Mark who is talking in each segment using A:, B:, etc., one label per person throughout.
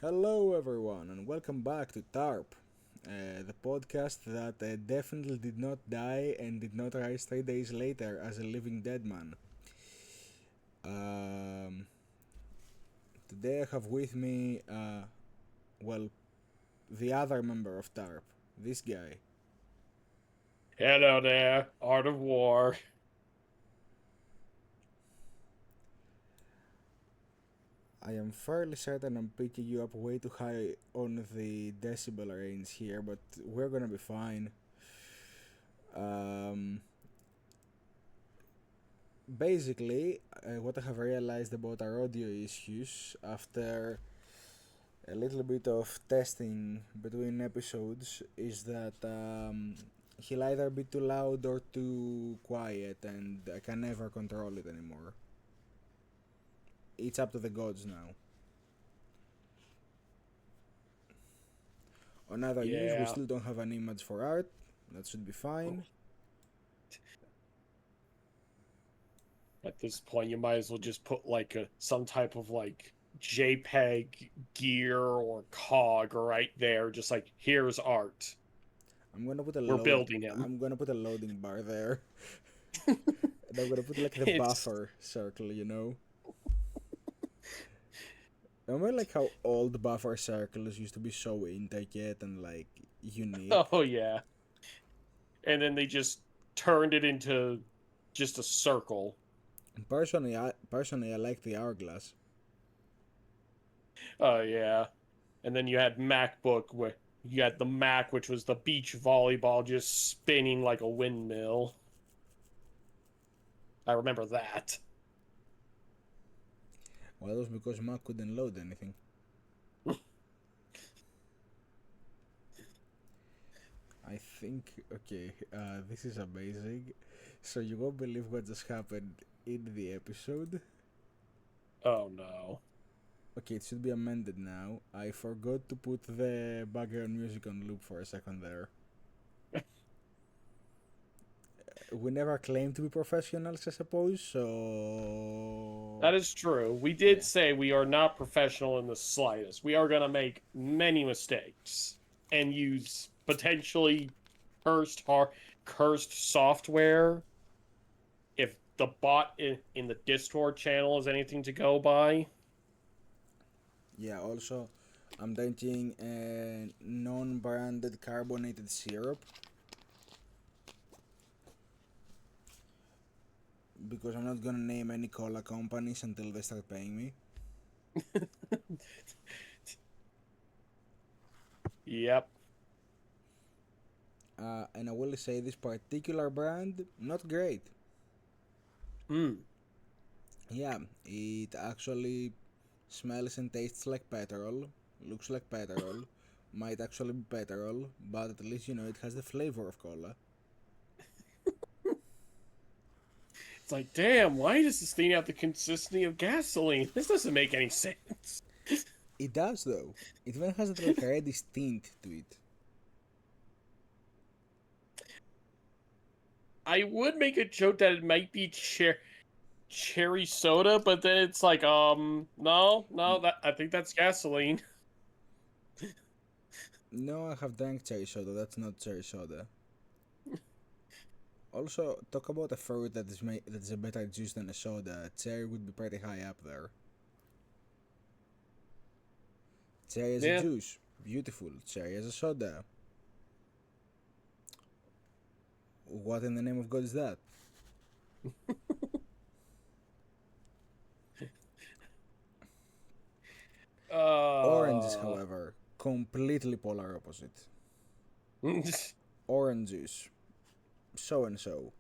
A: Hello, everyone, and welcome back to TARP, the podcast that definitely did not die and did not rise 3 days later as a living dead man. Um, Today I have with me, well, the other member of TARP, this guy.
B: Hello there, Art of War.
A: I am fairly certain I'm picking you up way too high on the decibel range here, but we're gonna be fine. Um, Basically, what I have realized about our audio issues after a little bit of testing between episodes is that he'll either be too loud or too quiet, and I can never control it anymore. It's up to the gods now. On other news, we
B: Yeah,
A: still don't have an image for art. That should be fine.
B: at this point, you might as well just put like some type of like JPEG gear or cog right there, just like here's art.
A: I'm gonna put a
B: We're
A: load.
B: building him.
A: I'm gonna put a loading bar there, and I'm gonna put like the
B: It's
A: buffer circle. Remember like how old buffer circles used to be so intricate and like unique?
B: oh yeah, and then they just turned it into just a circle.
A: Personally, I like the hourglass.
B: Oh yeah, and then you had MacBook where you had the Mac, which was the beach volleyball just spinning like a windmill. I remember that.
A: Well, that was because Mac couldn't load anything. I think, okay, this is amazing. So you won't believe what just happened in the episode.
B: Oh no.
A: Okay, it should be amended now. I forgot to put the background music on loop for a second there. We never claimed to be professionals, I suppose, so.
B: That is true. We did
A: Yeah.
B: say we are not professional in the slightest. We are going to make many mistakes and use potentially cursed software if the bot in the Discord channel is anything to go by.
A: Yeah, also, I'm drinking a non branded carbonated syrup because I'm not gonna name any cola companies until they start paying me.
B: Yep.
A: And I will say this particular brand, not great.
B: Hmm.
A: Yeah, it actually smells and tastes like petrol, looks like petrol, might actually be petrol, but at least it has the flavor of cola.
B: It's like, damn, why does this thing have the consistency of gasoline? This doesn't make any sense.
A: It does though. It even has like a reddish tint to it.
B: I would make a joke that it might be cherry soda, but then it's like, no, that I think that's gasoline.
A: No, I have drank cherry soda. That's not cherry soda. Also, talk about a fruit that is a better juice than a soda. Cherry would be pretty high up there. Cherry as a
B: Yeah.
A: juice, beautiful. Cherry as a soda. What in the name of God is that? Oranges,
B: Uh.
A: however, completely polar opposite. Orange juice, so and so.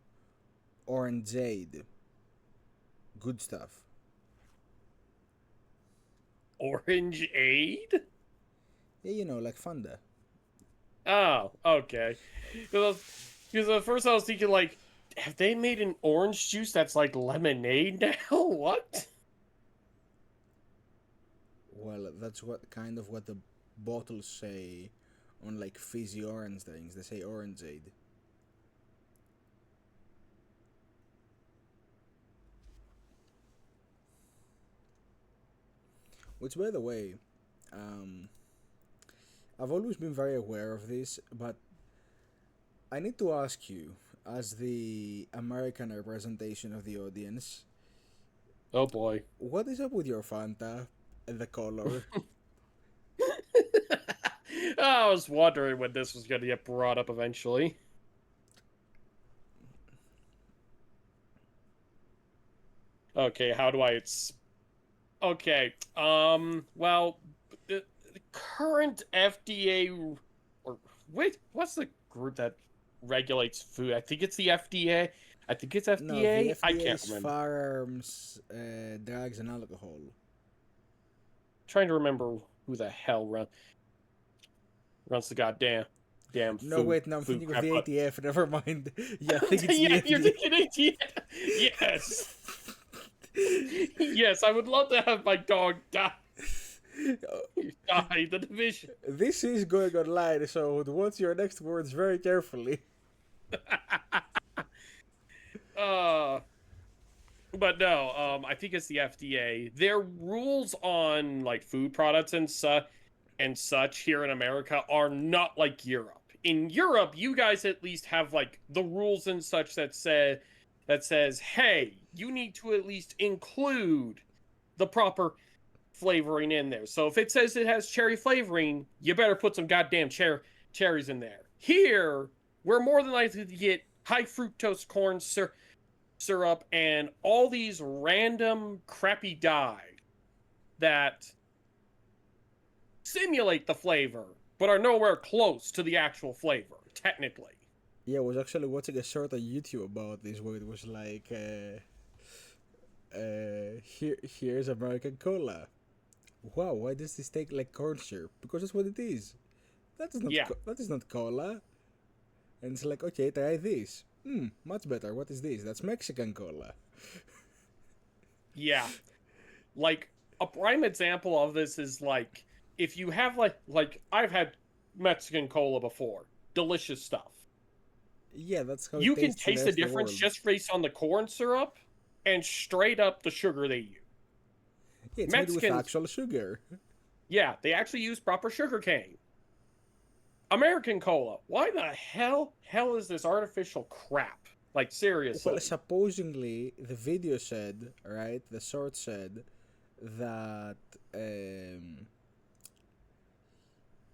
A: Orangeade, good stuff.
B: Orange Aid?
A: Yeah, like Fanta.
B: Oh, okay. Because at first I was thinking, like, have they made an orange juice that's like lemonade now? What?
A: Well, that's what the bottles say on like fizzy orange things. They say orangeade. Which, by the way, I've always been very aware of this, but I need to ask you, as the American representation of the audience,
B: Oh boy.
A: what is up with your Fanta and the color?
B: I was wondering when this was going to get brought up eventually. Okay, how do I... Okay, well, the current FDA... Or, wait, what's the group that regulates food? I think it's the FDA. I think it's
A: No, the
B: FDA. I
A: FDA
B: can't
A: is
B: remember.
A: firearms, drugs, and alcohol.
B: Trying to remember who the hell runs the damn
A: No, wait, no, I'm
B: food
A: thinking of
B: crap.
A: the ATF. Never mind. Yeah, I think it's the
B: Yeah, you're
A: FDA.
B: thinking ATF. Yes. Yes, I would love to have my dog die the division.
A: This is going online, so watch your next words very carefully.
B: uh but no, I think it's the FDA. Their rules on like food products and such here in America are not like Europe. In Europe, you guys at least have like the rules and such that says, "Hey, you need to at least include the proper flavoring in there." So if it says it has cherry flavoring, you better put some goddamn cherries in there. Here, we're more than likely to get high fructose corn syrup and all these random crappy dyes that simulate the flavor, but are nowhere close to the actual flavor, technically.
A: Yeah, I was actually watching a short on YouTube about this where it was like, here's American cola. Wow, why does this taste like corn syrup? Because that's what it is.
B: Yeah,
A: That is not cola. And it's like, okay, try this. Much better. What is this? That's Mexican cola.
B: yeah. Like a prime example of this is like if you have like I've had Mexican cola before, delicious stuff.
A: Yeah, that's how it
B: You can
A: tastes in the
B: taste the
A: rest of the
B: difference
A: world.
B: just based on the corn syrup and straight up the sugar they use.
A: Yeah, it's made with
B: Mexicans,
A: actual sugar.
B: yeah, they actually use proper sugar cane. American cola, why the hell is this artificial crap? Like
A: Well,
B: seriously.
A: supposedly the video said, right? The short said that um,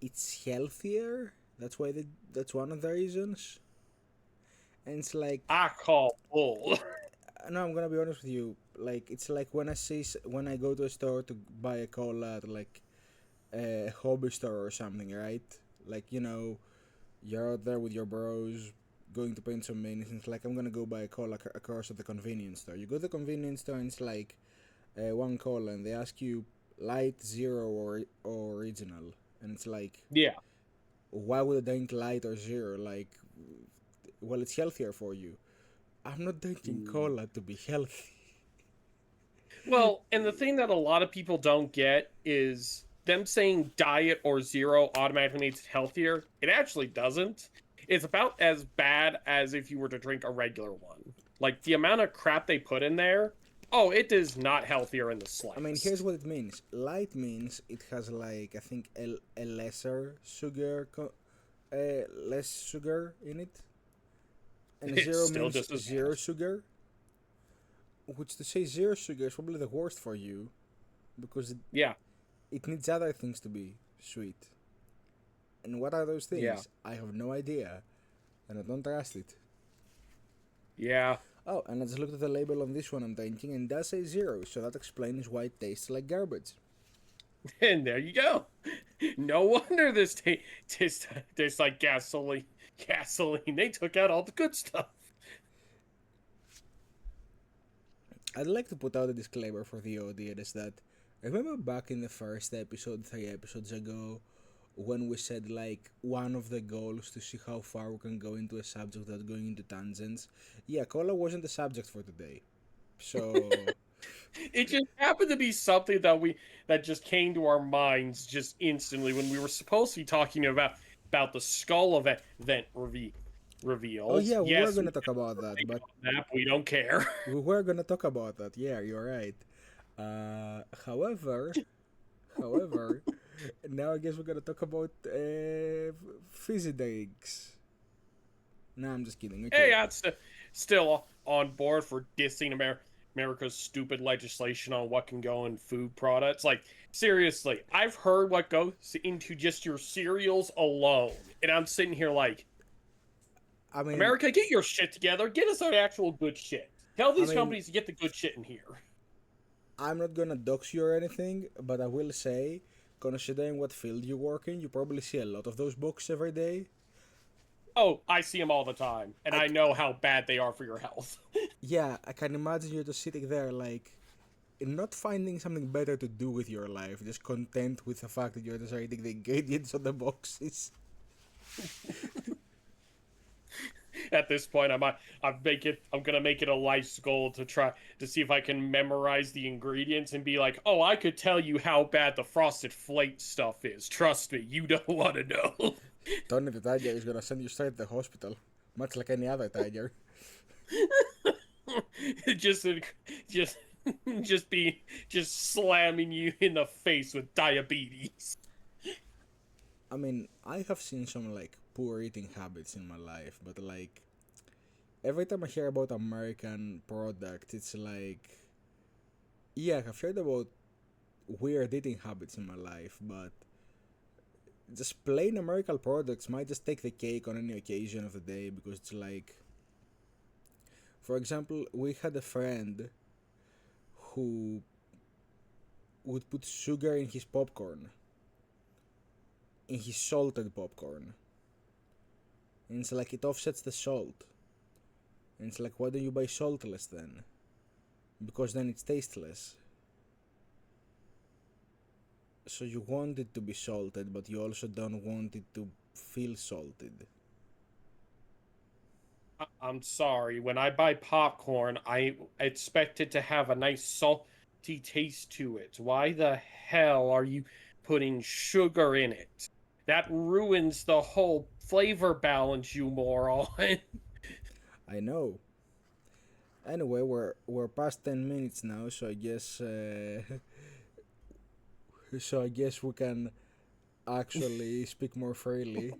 A: it's healthier. That's one of the reasons. And it's like,
B: I call bull.
A: no, I'm gonna be honest with you. Like, it's like when I go to a store to buy a cola at like a hobby store or something, right? Like, you're out there with your bros, going to paint some minis, and it's like, I'm gonna go buy a cola across at the convenience store. You go to the convenience store and it's like one cola, and they ask you light, zero, or original, and it's like,
B: Yeah.
A: why would I drink light or zero? Like, well, it's healthier for you. I'm not drinking cola to be healthy.
B: Well, and the thing that a lot of people don't get is them saying diet or zero automatically makes it healthier. It actually doesn't. It's about as bad as if you were to drink a regular one. Like the amount of crap they put in there, oh, it is not healthier in the
A: I mean, here's
B: slightest.
A: what it means. Light means it has like, I think, a lesser sugar, less sugar in it, and
B: It's
A: zero
B: still
A: means
B: just as
A: zero
B: bad.
A: sugar. Which, to say zero sugar is probably the worst for you, because
B: Yeah,
A: it needs other things to be sweet. And what are those
B: yeah,
A: things? I have no idea, and I don't trust it.
B: yeah.
A: Oh, and I just looked at the label on this one I'm drinking, and it does say zero, so that explains why it tastes like garbage.
B: And there you go. No wonder this tastes like gasoline. Gasoline. They took out all the good stuff.
A: I'd like to put out a disclaimer for the audience that remember back in the first episode, 3 episodes ago, when we said like one of the goals to see how far we can go into a subject without going into tangents? Yeah, cola wasn't the subject for today. So
B: It just happened to be something that just came to our minds just instantly when we were supposed to be talking about the skull event
A: oh
B: reveals.
A: yeah, we were
B: Yes,
A: gonna talk about that, but
B: we don't care.
A: we were gonna talk about that. Yeah, you're right. However, however, Now I guess we're gonna talk about fizzy drinks. No, I'm just kidding.
B: Hey,
A: Okay.
B: I'm still on board for dissing America's stupid legislation on what can go in food products. Like, seriously, I've heard what goes into just your cereals alone. And I'm sitting here like,
A: I mean,
B: America, get your shit together. Get us our actual good shit. Tell
A: I
B: these
A: mean,
B: companies to get the good shit in here.
A: I'm not gonna dox you or anything, but I will say, considering what field you work in, you probably see a lot of those books every day.
B: Oh, I see them all the time, and
A: I,
B: I know how bad they are for your health.
A: yeah, I can imagine you just sitting there like, not finding something better to do with your life, just content with the fact that you're just reading the ingredients on the boxes.
B: At this point, I'm gonna make it a life's goal to try to see if I can memorize the ingredients and be like, oh, I could tell you how bad the frosted flake stuff is. Trust me, you don't want to know.
A: Tony the Tiger is gonna send you straight to the hospital, much like any other tiger.
B: just just just slamming you in the face with diabetes.
A: I mean, I have seen some like poor eating habits in my life, but like every time I hear about American product, it's like, yeah, I've heard about weird eating habits in my life, but just plain American products might just take the cake on any occasion of the day because it's like, for example, we had a friend who would put sugar in his popcorn, in his salted popcorn, and it's like it offsets the salt. And it's like, why don't you buy saltless then? Because then it's tasteless. So you want it to be salted, but you also don't want it to feel salted.
B: I'm sorry. When I buy popcorn, I expect it to have a nice salty taste to it. Why the hell are you putting sugar in it? That ruins the whole flavor balance, you moron.
A: I know. Anyway, we're past 10 minutes now, so I guess we can actually speak more freely.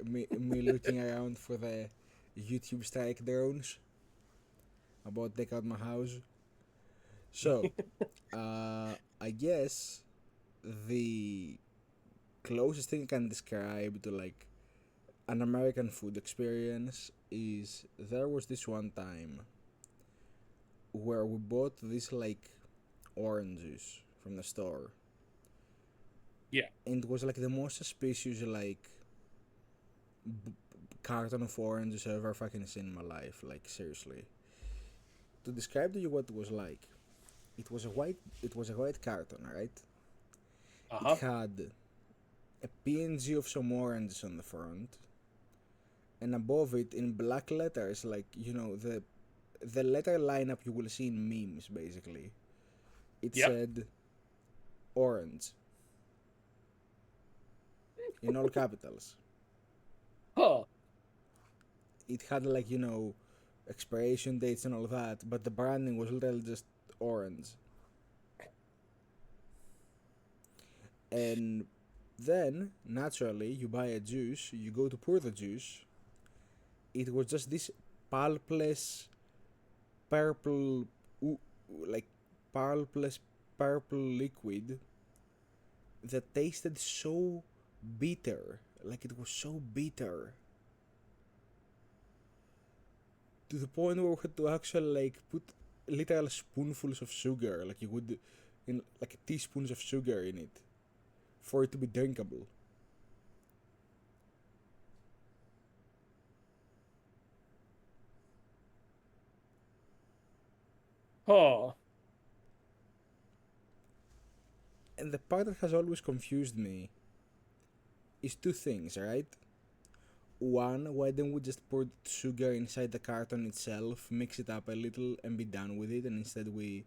A: Me looking around for the YouTube strike drones about take out my house. So, I guess the closest thing I can describe to like an American food experience is there was this one time where we bought this like oranges from the store,
B: Yeah.
A: and it was like the most suspicious like b- carton of oranges I've ever fucking seen in my life. Like seriously, to describe to you what it was like, it was a white carton, right? It
B: Uh-huh.
A: had a PNG of some oranges on the front, and above it in black letters, like the letter lineup you will see in memes, basically. It
B: Yep.
A: said orange in all capitals.
B: Huh.
A: It had like expiration dates and all that, but the branding was literally just orange. And then naturally you buy a juice, you go to pour the juice. It was just this pulpless purple, like pulpless purple liquid that tasted so bitter. Like it was so bitter to the point where we had to actually like put literal spoonfuls of sugar, like you would in like teaspoons of sugar in it for it to be drinkable.
B: Huh.
A: And the part that has always confused me is two things, right? One, why don't we just pour sugar inside the carton itself, mix it up a little, and be done with it? And instead, we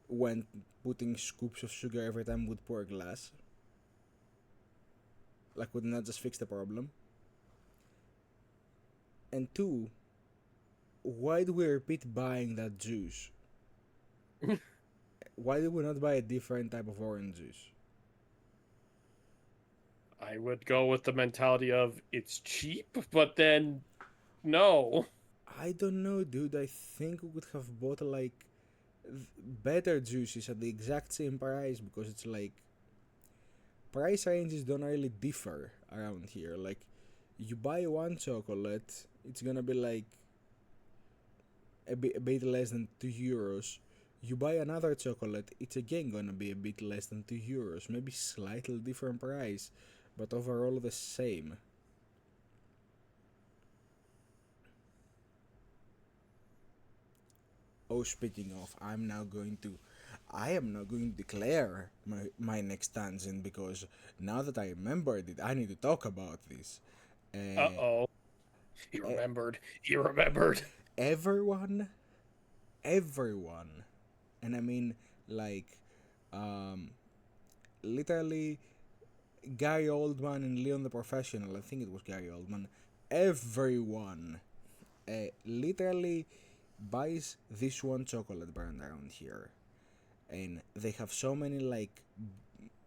A: went putting scoops of sugar every time we'd pour a glass. Like, would not just fix the problem? And two, why do we repeat buying that juice? Why do we not buy a different type of orange juice?
B: I would go with the mentality of it's cheap, but then no.
A: I don't know, dude. I think we could have bought like better juices at the exact same price because it's like price ranges don't really differ around here. Like, you buy one chocolate, it's gonna be like a bit less than €2. You buy another chocolate, it's again gonna be a bit less than €2. Maybe slightly different price, but overall the same. Oh, speaking of, I am now going to declare my next tangent because now that I remembered it, I need to talk about this. Uh,
B: Uh-oh. He
A: e-
B: remembered. He remembered.
A: everyone, everyone, and I mean like, um, literally Gary Oldman and Leon the Professional. I think it was Gary Oldman. Everyone, literally buys this one chocolate brand around here, and they have so many like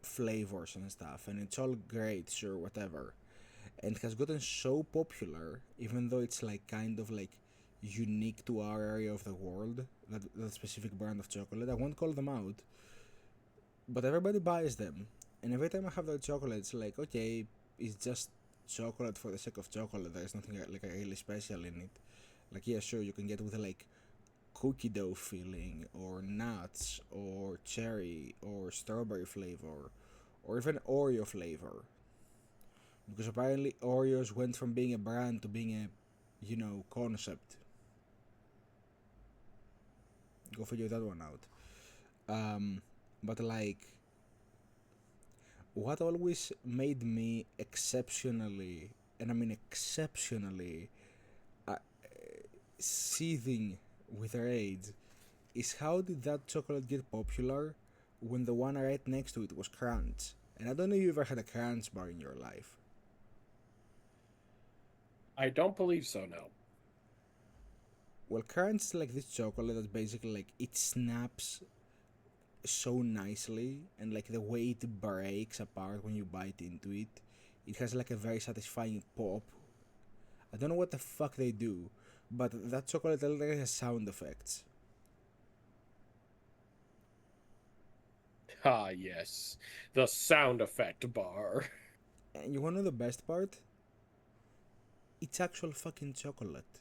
A: flavors and stuff, and it's all great, sure, whatever. And it has gotten so popular, even though it's like kind of like unique to our area of the world, that specific brand of chocolate. I won't call them out, but everybody buys them. And every time I have that chocolate, it's like, okay, it's just chocolate for the sake of chocolate. There's nothing like really special in it. Like, yeah, sure, you can get with like cookie dough filling, or nuts, or cherry, or strawberry flavor, or even Oreo flavor. Because apparently Oreos went from being a brand to being a, concept. Go figure that one out. But like, what always made me exceptionally, and I mean exceptionally, uh, seething with rage is how did that chocolate get popular when the one right next to it was Crunch? And I don't know if you ever had a Crunch bar in your life.
B: I don't believe so, no.
A: Well, Crunch is like this chocolate that's basically like it snaps so nicely, and like the way it breaks apart when you bite into it, it has like a very satisfying pop. I don't know what the fuck they do, but that chocolate literally has sound effects.
B: Ah, yes. The sound effect bar.
A: And you wanna know the best part? It's actual fucking chocolate.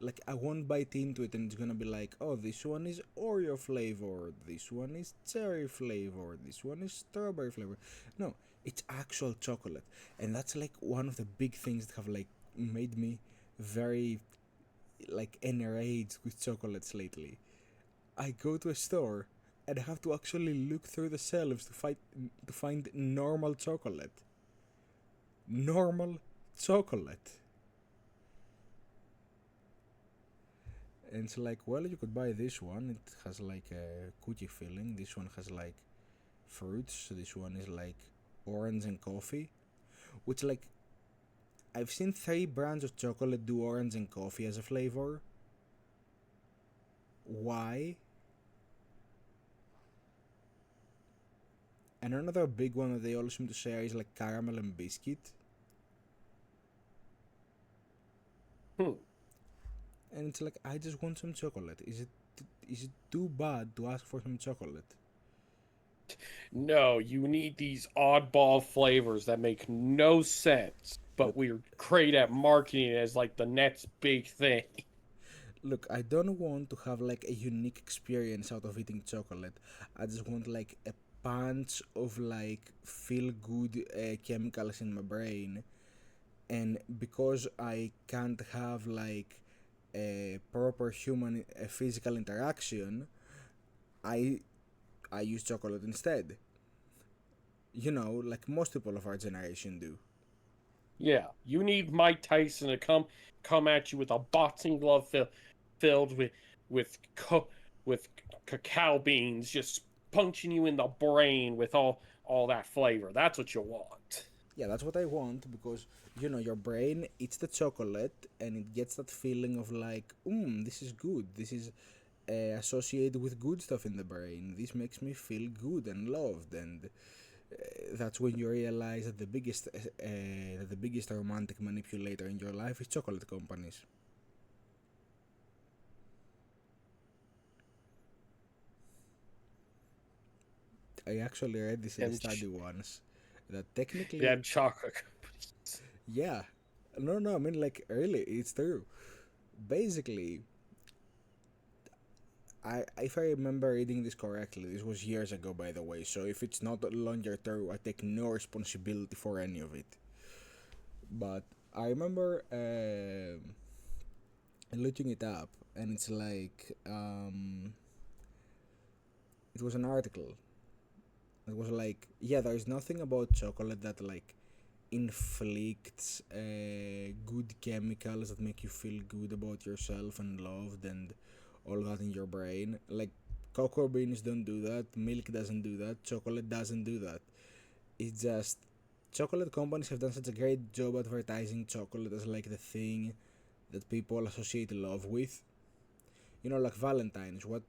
A: Like, I won't bite into it and it's gonna be like, oh, this one is Oreo flavor, this one is cherry flavor, this one is strawberry flavor. No, it's actual chocolate. And that's like one of the big things that have like made me very like enraged with chocolates lately. I go to a store and I have to actually look through the shelves to find normal chocolate. Normal chocolate. And it's like, well, you could buy this one. It has like a cookie filling. This one has like fruits. This one is like orange and coffee. Which, like, I've seen 3 brands of chocolate do orange and coffee as a flavor. Why? And another big one that they all seem to share is like caramel and biscuit.
B: Hmm.
A: And it's like, I just want some chocolate. Is it too bad to ask for some chocolate?
B: No, you need these oddball flavors that make no sense, but
A: Look,
B: we're great at marketing it as like the next big thing.
A: look, I don't want to have like a unique experience out of eating chocolate. I just want like a punch of like feel good chemicals in my brain. And because I can't have like a proper human physical interaction, I I use chocolate instead. Like most people of our generation do.
B: Yeah, you need Mike Tyson to come at you with a boxing glove filled with co- with cacao beans, just punching you in the brain with all that flavor. That's what you want.
A: Yeah, that's what I want because your brain eats the chocolate and it gets that feeling of like, this is good. This is associated with good stuff in the brain. This makes me feel good and loved, and That's when you realize that the biggest romantic manipulator in your life is chocolate companies. I actually read this
B: Them,
A: study once that technically,
B: them chocolate companies.
A: yeah, no, I mean like really, it's true. Basically, if I remember reading this correctly, this was years ago, by the way. So if it's not longer true, I take no responsibility for any of it. But I remember looking it up, and it's like it was an article. It was like, yeah, there is nothing about chocolate that like inflicts good chemicals that make you feel good about yourself and loved and all that in your brain. Like cocoa beans don't do that, milk doesn't do that, chocolate doesn't do that. It's just chocolate companies have done such a great job advertising chocolate as like the thing that people associate love with. You know, like Valentine's. What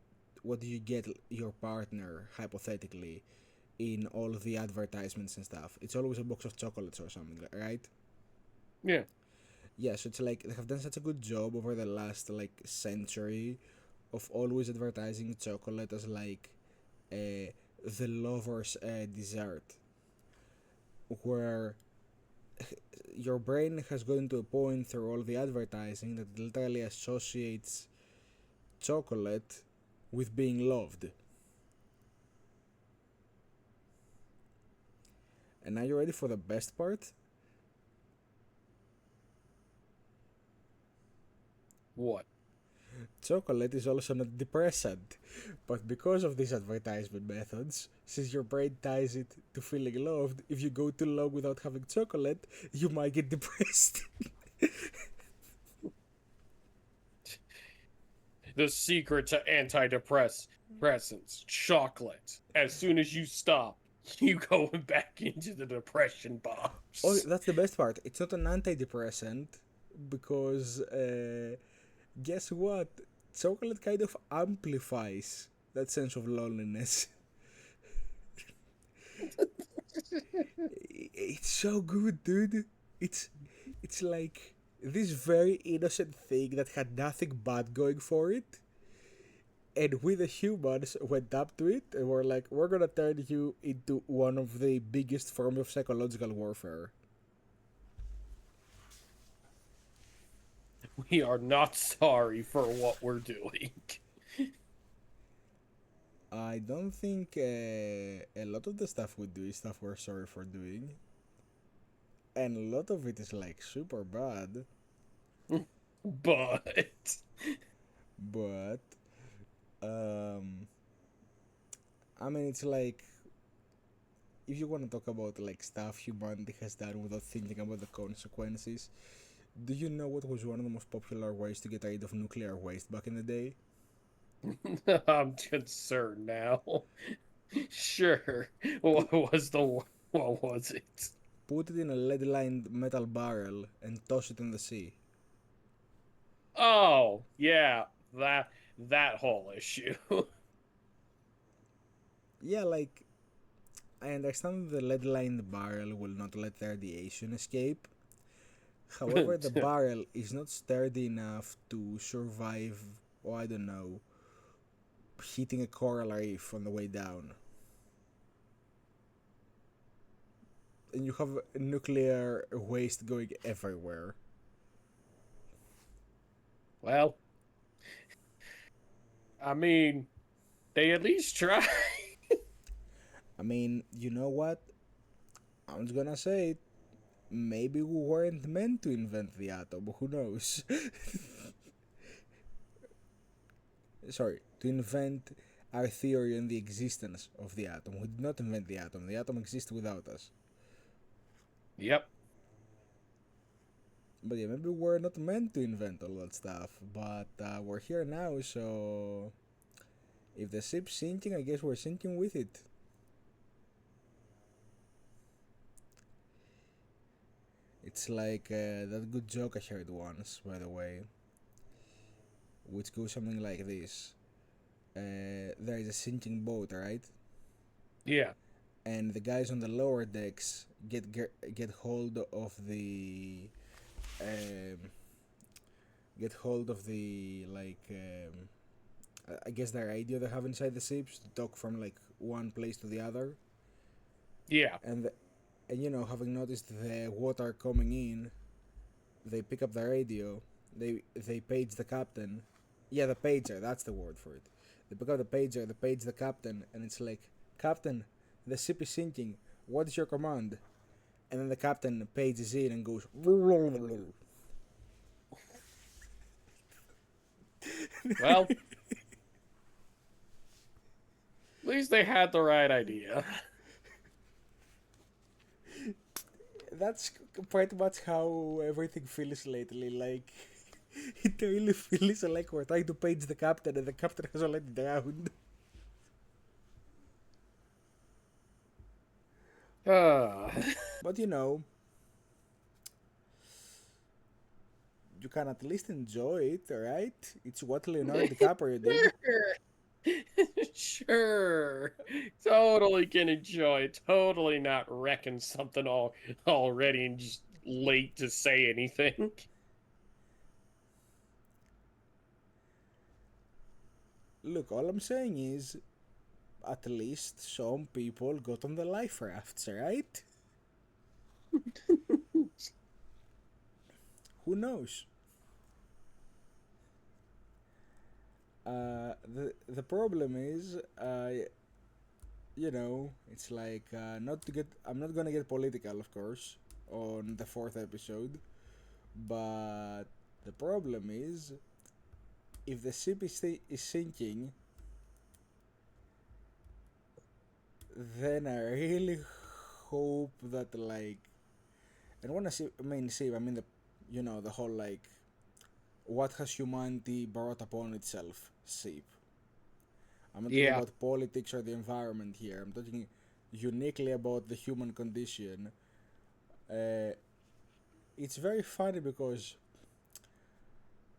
A: do you get your partner hypothetically in all of the advertisements and stuff? It's always a box of chocolates or something, right?
B: Yeah.
A: Yeah, so it's like they have done such a good job over the last like century of always advertising chocolate as like the lover's dessert, where your brain has gotten to a point through all the advertising that literally associates chocolate with being loved. And now you're ready for the best part?
B: What?
A: Chocolate is also not depressant, but because of these advertisement methods, since your brain ties it to feeling loved, if you go too long without having chocolate, you might get depressed.
B: The secret to antidepressants, chocolate. As soon as you stop, you going back into the depression
A: Oh,
B: box.
A: that's the best part. It's not an antidepressant because guess what? Chocolate kind of amplifies that sense of loneliness. It's so good, dude. It's it's like this very innocent thing that had nothing bad going for it, and we the humans went up to it and were like, we're gonna turn you into one of the biggest forms of psychological warfare.
B: We are not sorry for what we're doing.
A: I don't think a lot of the stuff we do is stuff we're sorry for doing, and a lot of it is like super bad.
B: But
A: But um, I mean, it's like if you want to talk about like stuff humanity has done without thinking about the consequences, do you know what was one of the most popular ways to get rid of nuclear waste back in the day?
B: I'm concerned now. Sure. What was it?
A: Put it in a lead-lined metal barrel and toss it in the sea.
B: Oh, yeah, that whole issue.
A: Yeah, like I understand the lead-lined barrel will not let the radiation escape. However, the barrel is not sturdy enough to survive, or I don't know, hitting a coral reef on the way down. And you have nuclear waste going everywhere.
B: Well, I mean, they at least try.
A: I mean, you know what? I'm just gonna say it. Maybe we weren't meant to invent the atom. Who knows? Sorry, to invent our theory on the existence of the atom. We did not invent the atom. The atom exists without us.
B: Yep.
A: But yeah, maybe we're not meant to invent all that stuff. But we're here now, so if the ship's sinking, I guess we're sinking with it. It's like that good joke I heard once, by the way, which goes something like this. There is a sinking boat, right?
B: Yeah.
A: and the guys on the lower decks get hold of the um, get hold of the I guess the radio they have inside the ships to talk from like one place to the other,
B: Yeah.
A: and and you know, having noticed the water coming in, they pick up the radio. They page the captain. Yeah, the pager. That's the word for it. They pick up the pager. They page the captain, and it's like, Captain, the ship is sinking. What is your command? And then the captain pages in and goes.
B: Well, at least they had the right idea.
A: That's pretty much how everything feels lately. Like, it really feels like we're trying to page the captain, and the captain has already drowned.
B: Uh,
A: But you know, you can at least enjoy it, right? It's what Leonardo DiCaprio did.
B: sure. Totally can enjoy it. Totally not reckon something already and just late to say anything.
A: Look, all I'm saying is, at least some people got on the life rafts, right? Who knows? The problem is, you know, it's like not to get. I'm not gonna get political, of course, on the fourth episode, but the problem is, if the ship is sinking, then I really hope that like, and when I mean ship, I mean the, you know, the whole like, what has humanity brought upon itself ship. I'm not talking
B: Yeah.
A: about politics or the environment here. I'm talking uniquely about the human condition. Uh, it's very funny because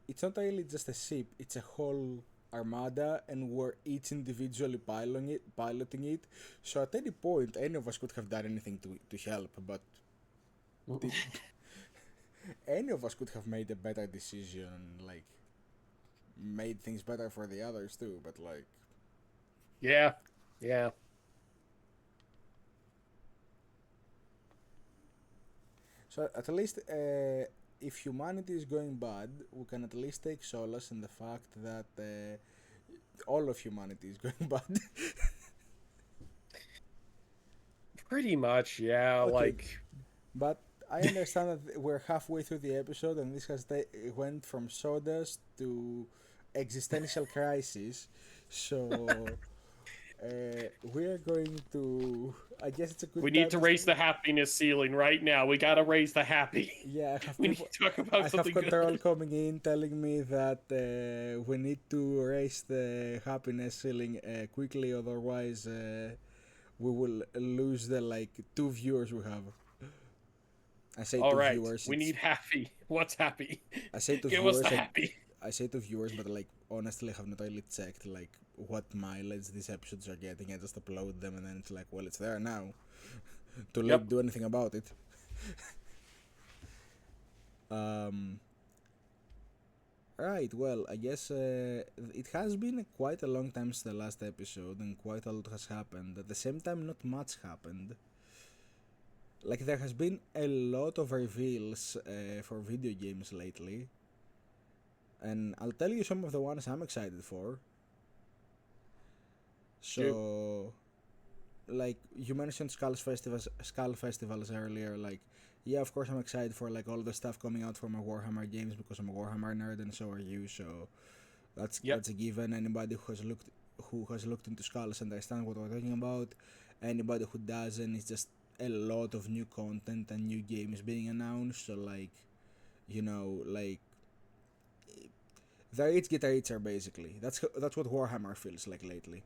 A: it's not really just a ship; it's a whole armada, and we're each individually piloting it. So at any point, any of us could have done anything to help, but the, any of us could have made a better decision, like made things better for the others too. But like,
B: Yeah. Yeah.
A: so at least if humanity is going bad, we can at least take solace in the fact that all of humanity is going bad.
B: Pretty much, yeah.
A: Okay,
B: Like,
A: but I understand that we're halfway through the episode, and this has went from sawdust to existential crisis. So we're going to. I guess it's a
B: we
A: good
B: need
A: time
B: to
A: to.
B: raise the happiness ceiling right now. We gotta raise the happy.
A: Yeah, I have
B: We need
A: people.
B: to talk about
A: I have
B: something
A: control
B: good.
A: coming in telling me that we need to raise the happiness ceiling quickly, otherwise we will lose the like 2 viewers we have. I say
B: All
A: two
B: right.
A: viewers.
B: We
A: It's
B: need happy. What's happy?
A: I say two
B: Give us the
A: viewers.
B: happy.
A: I say two viewers, but like honestly, I have not really checked like what mileage these episodes are getting. I just upload them, and then it's like, well, it's there now. Too late
B: Yep.
A: to do anything about it. Um, Right, well, I guess it has been quite a long time since the last episode, and quite a lot has happened. At the same time, not much happened. Like, there has been a lot of reveals for video games lately, and I'll tell you some of the ones I'm excited for.
B: Shoot.
A: So, like, you mentioned Skull Festivals earlier, like, yeah, of course I'm excited for, like, all the stuff coming out from my Warhammer games, because I'm a Warhammer nerd, and so are you, so
B: Yep.
A: that's a given. Anybody who has looked into skulls understand what we're talking about. Anybody who doesn't, it's just a lot of new content and new games being announced. So like, you know, like the rich get richer basically. That's what Warhammer feels like lately.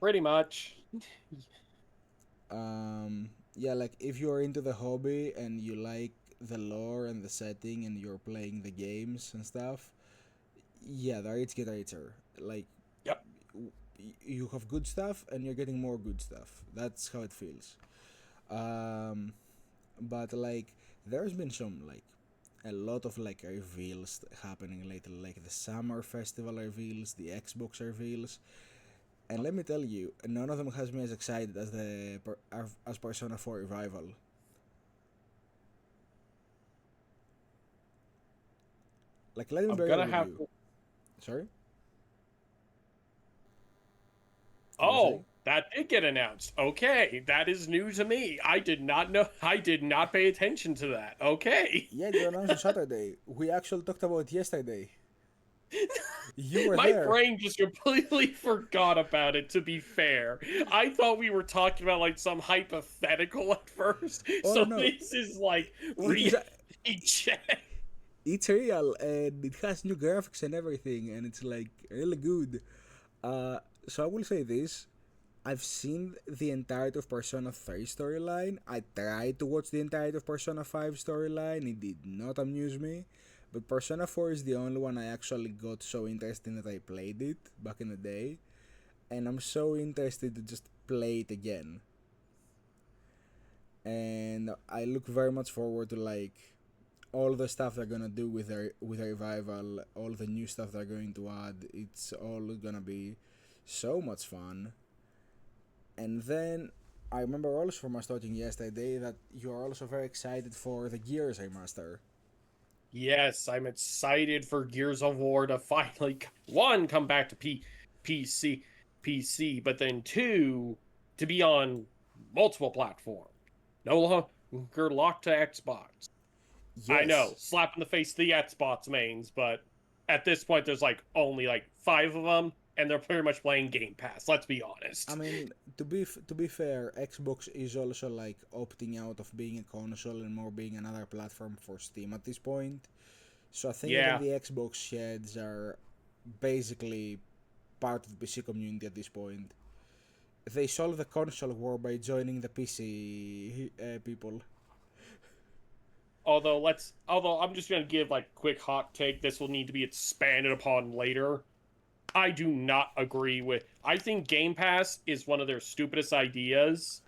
B: Pretty much.
A: Yeah, like if you're into the hobby and you like the lore and the setting and you're playing the games and stuff, yeah, the rich get richer. Like
B: Yep.
A: you have good stuff and you're getting more good stuff. That's how it feels. Um, but like there's been some like a lot of like reveals happening lately, like the summer festival reveals, the Xbox reveals, and let me tell you, none of them has me as excited as as Persona 4 Revival. Like, let me be
B: I'm
A: real
B: gonna
A: with
B: have
A: you.
B: to.
A: Sorry, you were saying?
B: Oh, that did get announced. Okay, that is new to me. I did not know. I did not pay attention to that. Okay.
A: Yeah, it got announced on Saturday. We actually talked about it yesterday. You were
B: My
A: there.
B: brain just completely forgot about it, to be fair. I thought we were talking about like some hypothetical at first.
A: Oh no,
B: So
A: no,
B: this is like
A: it is.
B: reality check.
A: It's real and it has new graphics and everything, and it's like really good. So I will say this: I've seen the entirety of Persona 3 storyline. I tried to watch the entirety of Persona 5 storyline. It did not amuse me. But Persona 4 is the only one I actually got so interested in that I played it back in the day. And I'm so interested to just play it again. And I look very much forward to like all the stuff they're gonna do with their revival, all the new stuff they're going to add. It's all gonna be so much fun. And then I remember also from us talking yesterday that you are also very excited for the Gears remaster.
B: Yes, I'm excited for Gears of War to finally one come back to PC PC, but then two to be on multiple platforms. No longer locked to Xbox. I know,
A: Yes,
B: slap in the face to the Xbox mains, but at this point there's like only like five of them, and they're pretty much playing Game Pass. Let's be
A: I
B: honest.
A: mean to be fair, Xbox is also like opting out of being a console and more being another platform for Steam at this point. So I think even
B: Yeah.
A: the Xbox sheds are basically part of the PC community at this point. They solved the console war by joining the PC people.
B: Although I'm just gonna give like quick hot take. This will need to be expanded upon later. I do not agree with. I think Game Pass is one of their stupidest ideas.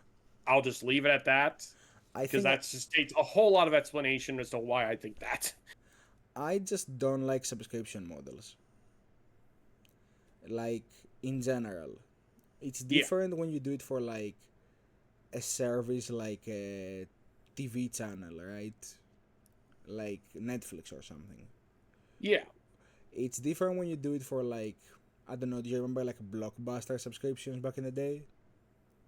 B: I'll just leave it at that
A: I
B: because
A: think
B: that just takes a whole lot of explanation as to why I think that.
A: I just don't like subscription models. Like in general, it's
B: Yeah,
A: different when you do it for like a service like a TV channel, right? Like Netflix or something.
B: yeah.
A: It's different when you do it for like I don't know. Do you remember like Blockbuster subscriptions back in the day?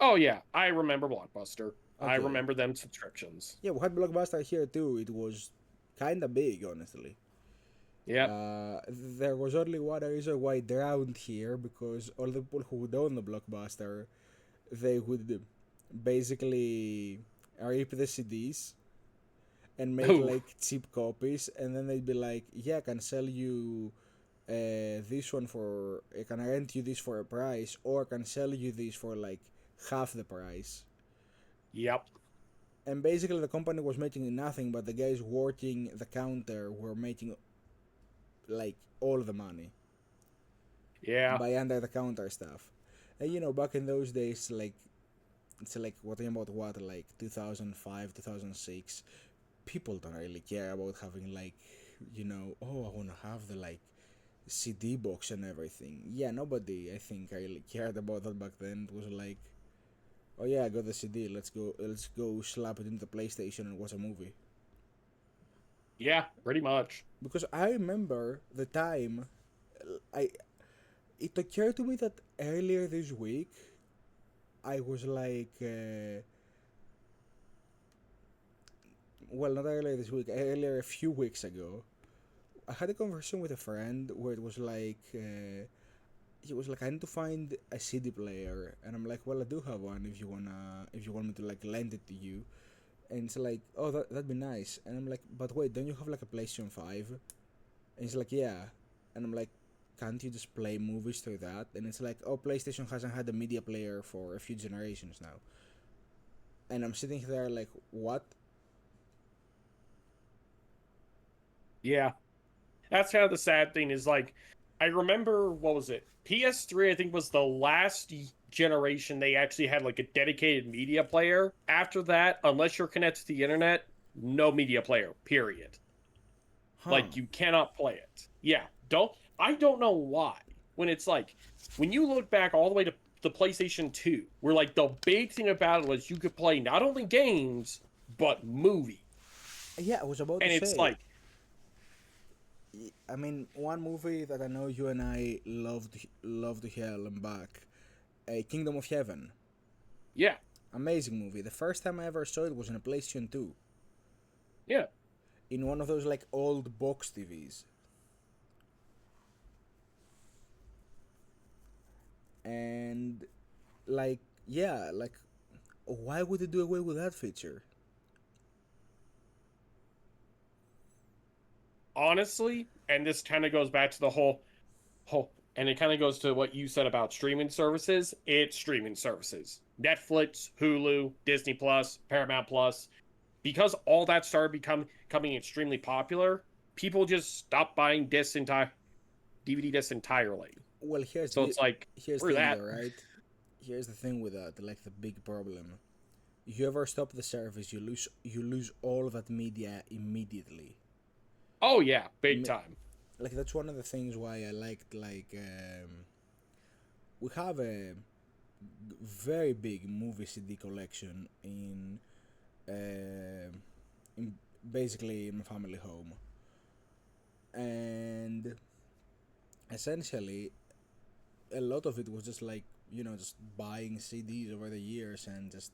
B: Oh yeah, I remember Blockbuster. I
A: Okay,
B: remember them subscriptions.
A: yeah, we had Blockbuster here too. It was kind of big, honestly.
B: Yep.
A: There was only one reason why it drowned here because all the people who would own the Blockbuster, they would basically rip the CDs and make
B: Oh,
A: like cheap copies, and then they'd be like, "Yeah, I can sell you this one for, I can rent you this for a price, or I can sell you this for like half the price."
B: yep.
A: And basically, the company was making nothing, but the guys working the counter were making like all the money
B: Yeah.
A: by under the counter stuff. And you know, back in those days, like it's like what about what like 2005, 2006. People don't really care about having like, you know, oh, I want to have the like CD box and everything. Yeah, nobody I think really cared about that back then. It was like, oh yeah, I got the CD. Let's go slap it into the PlayStation and watch a movie.
B: Yeah, pretty much.
A: Because I remember the time, I it occurred to me that earlier this week I was like, well, not earlier this week, earlier a few weeks ago, I had a conversation with a friend where it was like, he was like, I need to find a CD player, and I'm like, well, I do have one. If you want me to like lend it to you, and it's like, oh, that'd be nice. And I'm like, but wait, don't you have like a PlayStation 5? And he's like, yeah. And I'm like, can't you just play movies through that? And it's like, oh, PlayStation hasn't had a media player for a few generations now. And I'm sitting there like, what?
B: Yeah. That's kind of the sad thing is like I remember, what was it? PS3, I think, was the last generation they actually had like a dedicated media player. After that, unless you're connected to the internet, no media player, period.
A: Huh.
B: Like you cannot play it. Yeah, I don't know why. When it's like when you look back all the way to the PlayStation 2, where like the big thing about it was you could play not only games but movies.
A: Yeah, I was about to
B: And it's
A: say.
B: like,
A: I mean, one movie that I know you and I loved hell and back, Kingdom of Heaven.
B: yeah,
A: Amazing movie. The first time I ever saw it was in a PlayStation 2,
B: yeah.
A: in one of those like old box TVs. And like, yeah, like, why would they do away with that feature?
B: Honestly, and this kind of goes back to the whole and it kind of goes to what you said about streaming services. It's streaming services. Netflix, Hulu, Disney Plus, Paramount Plus. Because all that started becoming extremely popular, people just stopped buying DVD discs entirely.
A: Well,
B: So it's like,
A: here's
B: we're
A: the thing
B: that.
A: though, right? Here's the thing with that, like the big problem. If you ever stop the service, you lose all that media immediately.
B: Oh yeah, big
A: Imme-
B: time.
A: like that's one of the things why I liked we have a very big movie CD collection uh, in basically in my family home, and essentially a lot of it was just like just buying CDs over the years and just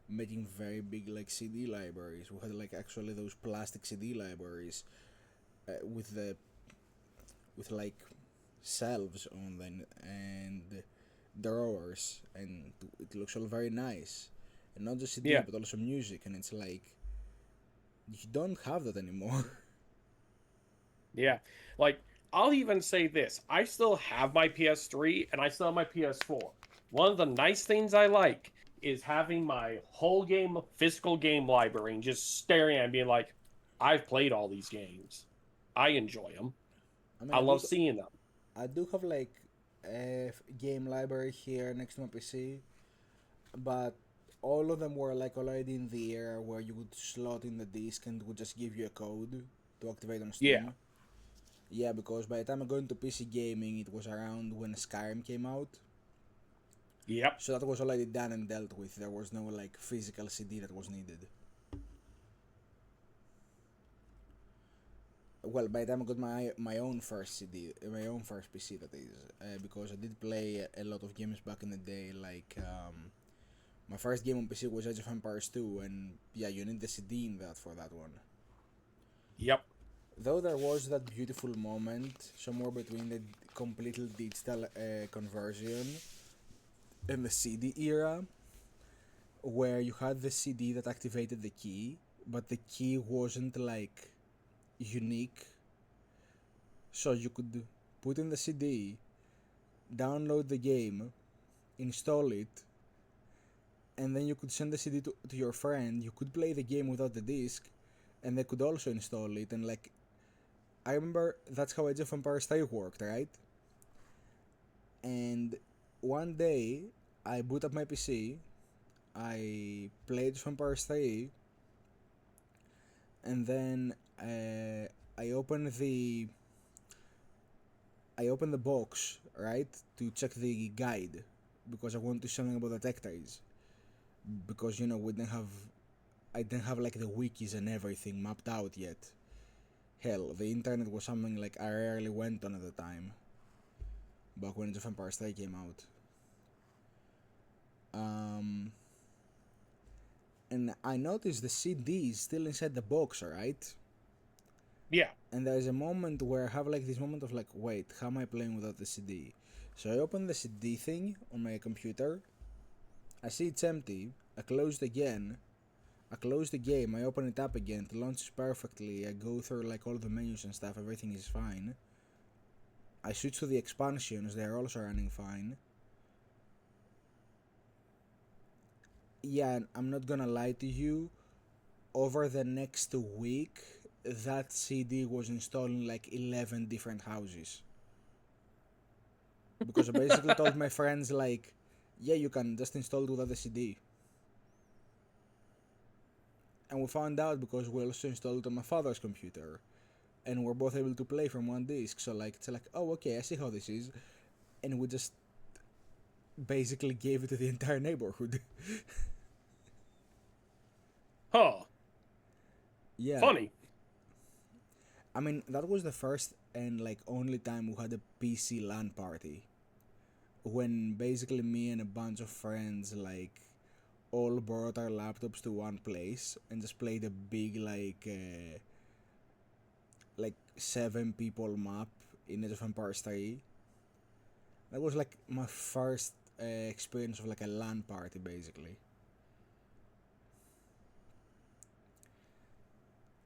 A: making very big like CD libraries. We had like actually those plastic CD libraries with the with like shelves on them and drawers, and it looks all very nice, and not just CD
B: Yeah,
A: but also music, and it's like you don't have that anymore.
B: yeah. Like, I'll even say this. I still have my PS3 and I still have my PS4. One of the nice things I like is having my whole physical game library and just staring at it and being like, I've played all these games. I enjoy them.
A: I mean,
B: I love seeing them.
A: I do have like a game library here next to my PC, but all of them were like already in the era where you would slot in the disc and would just give you a code to activate on
B: Yeah.
A: Steam. Yeah, because by the time I got into PC gaming, it was around when Skyrim came out.
B: Yep.
A: So that was already done and dealt with. There was no like physical CD that was needed. Well, by the time I got my own first CD, my own first PC, that is, because I did play a lot of games back in the day. Like my first game on PC was Age of Empires 2, and yeah, you need the CD in that for that one.
B: Yep.
A: Though there was that beautiful moment somewhere between the completely digital conversion and the CD era, where you had the CD that activated the key, but the key wasn't like unique, so you could put in the CD, download the game, install it, and then you could send the CD to your friend. You could play the game without the disc, and they could also install it. And like, I remember that's how Age of Empires 3 worked, right? And one day, I boot up my PC, I played Age of Empires 3, and then I opened the I opened the box, right, to check the guide because I wanted to do something about the tech trees. Because we didn't have I didn't have like the wikis and everything mapped out yet. Hell, the internet was something like I rarely went on at the time. Back when Age of Empires 3 came out. Um, and I noticed the CD is still inside the box, right?
B: Yeah.
A: And there's a moment where I have like this moment of like, wait, how am I playing without the CD? So I open the CD thing on my computer. I see it's empty. I close it again. I close the game. I open it up again. It launches perfectly. I go through like all the menus and stuff. Everything is fine. I switch to the expansions. They are also running fine. Yeah, I'm not gonna lie to you. Over the next week, that CD was installed in like 11 different houses. because I basically told my friends like, yeah, you can just install it without the CD. And we found out because we also installed it on my father's computer, and we're both able to play from one disc. So like it's like, oh okay, I see how this is, and we just basically gave it to the entire neighborhood.
B: Huh.
A: Yeah,
B: Funny.
A: I mean that was the first and like only time we had a PC LAN party, when basically me and a bunch of friends like all brought our laptops to one place and just played a big like 7 people map in Age of Empires 3. That was like my first experience of like a LAN party basically.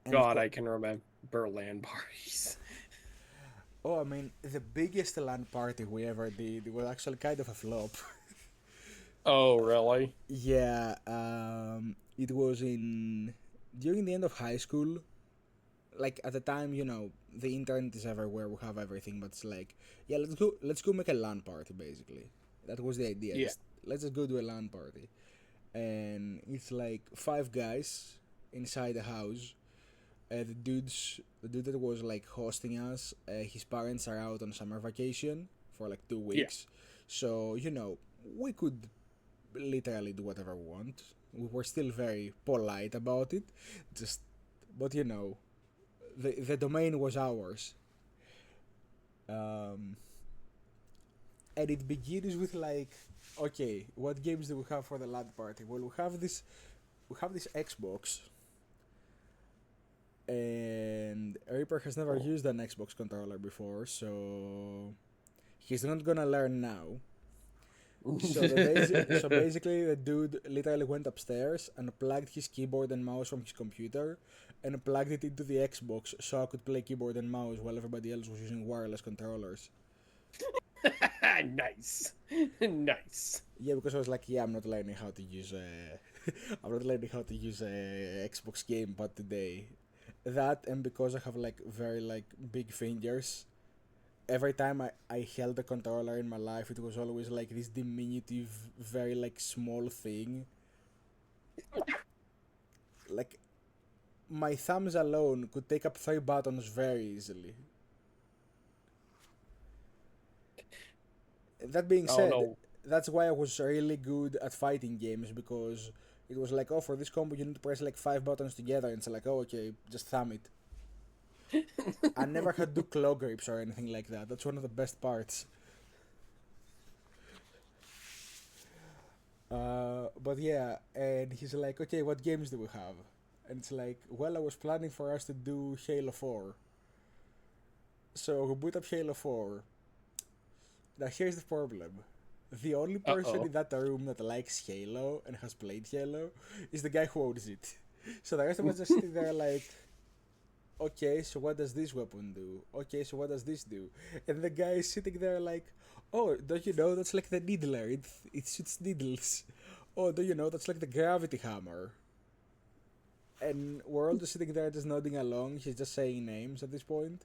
A: And of
B: God,
A: course,
B: I can remember LAN parties.
A: oh, I mean, the biggest LAN party we ever did was actually kind of a flop.
B: Oh, really?
A: Yeah, it was in during the end of high school. Like at the time, the internet is everywhere. We have everything, but it's like, yeah, let's go make a LAN party. Basically, that was the idea.
B: Yeah.
A: Just let's just go to a LAN party, and it's like 5 guys inside the house. The dude that was like hosting us, his parents are out on summer vacation for like two
B: Yeah.
A: weeks, so we could literally do whatever we want. We were still very polite about it, just but the domain was ours. Um, and it begins with like, okay, what games do we have for the LAN party? Well, we have this Xbox, and Reaper has never used an Xbox controller before, so he's not gonna learn now. So basically, the dude literally went upstairs and plugged his keyboard and mouse from his computer, and plugged it into the Xbox so I could play keyboard and mouse while everybody else was using wireless controllers.
B: Nice. Nice.
A: Yeah, because I was like, yeah, I'm not learning how to use I'm not learning how to use a Xbox gamepad today. That, and because I have like very like big fingers, every time I held a controller in my life, it was always like this diminutive, very like small thing. Like my thumbs alone could take up 3 buttons very easily. That being
B: Oh
A: said,
B: no.
A: that's why I was really good at fighting games, because it was like, oh, for this combo you need to press like 5 buttons together, and it's like, oh, okay, just thumb it. I never had to do claw grips or anything like that. That's one of the best parts. But yeah, and he's like, okay, what games do we have? And it's like, well, I was planning for us to do Halo 4. So we boot up Halo 4. Now here's the problem. The only
B: Uh
A: person
B: oh.
A: in that room that likes Halo and has played Halo is the guy who owns it. So the rest of us are sitting there like, okay, so what does this weapon do? Okay, so what does this do? And the guy is sitting there like, oh, don't you know that's like the needler? It shoots needles. Oh, do you know that's like the gravity hammer? And we're all just sitting there just nodding along. He's just saying names at this point.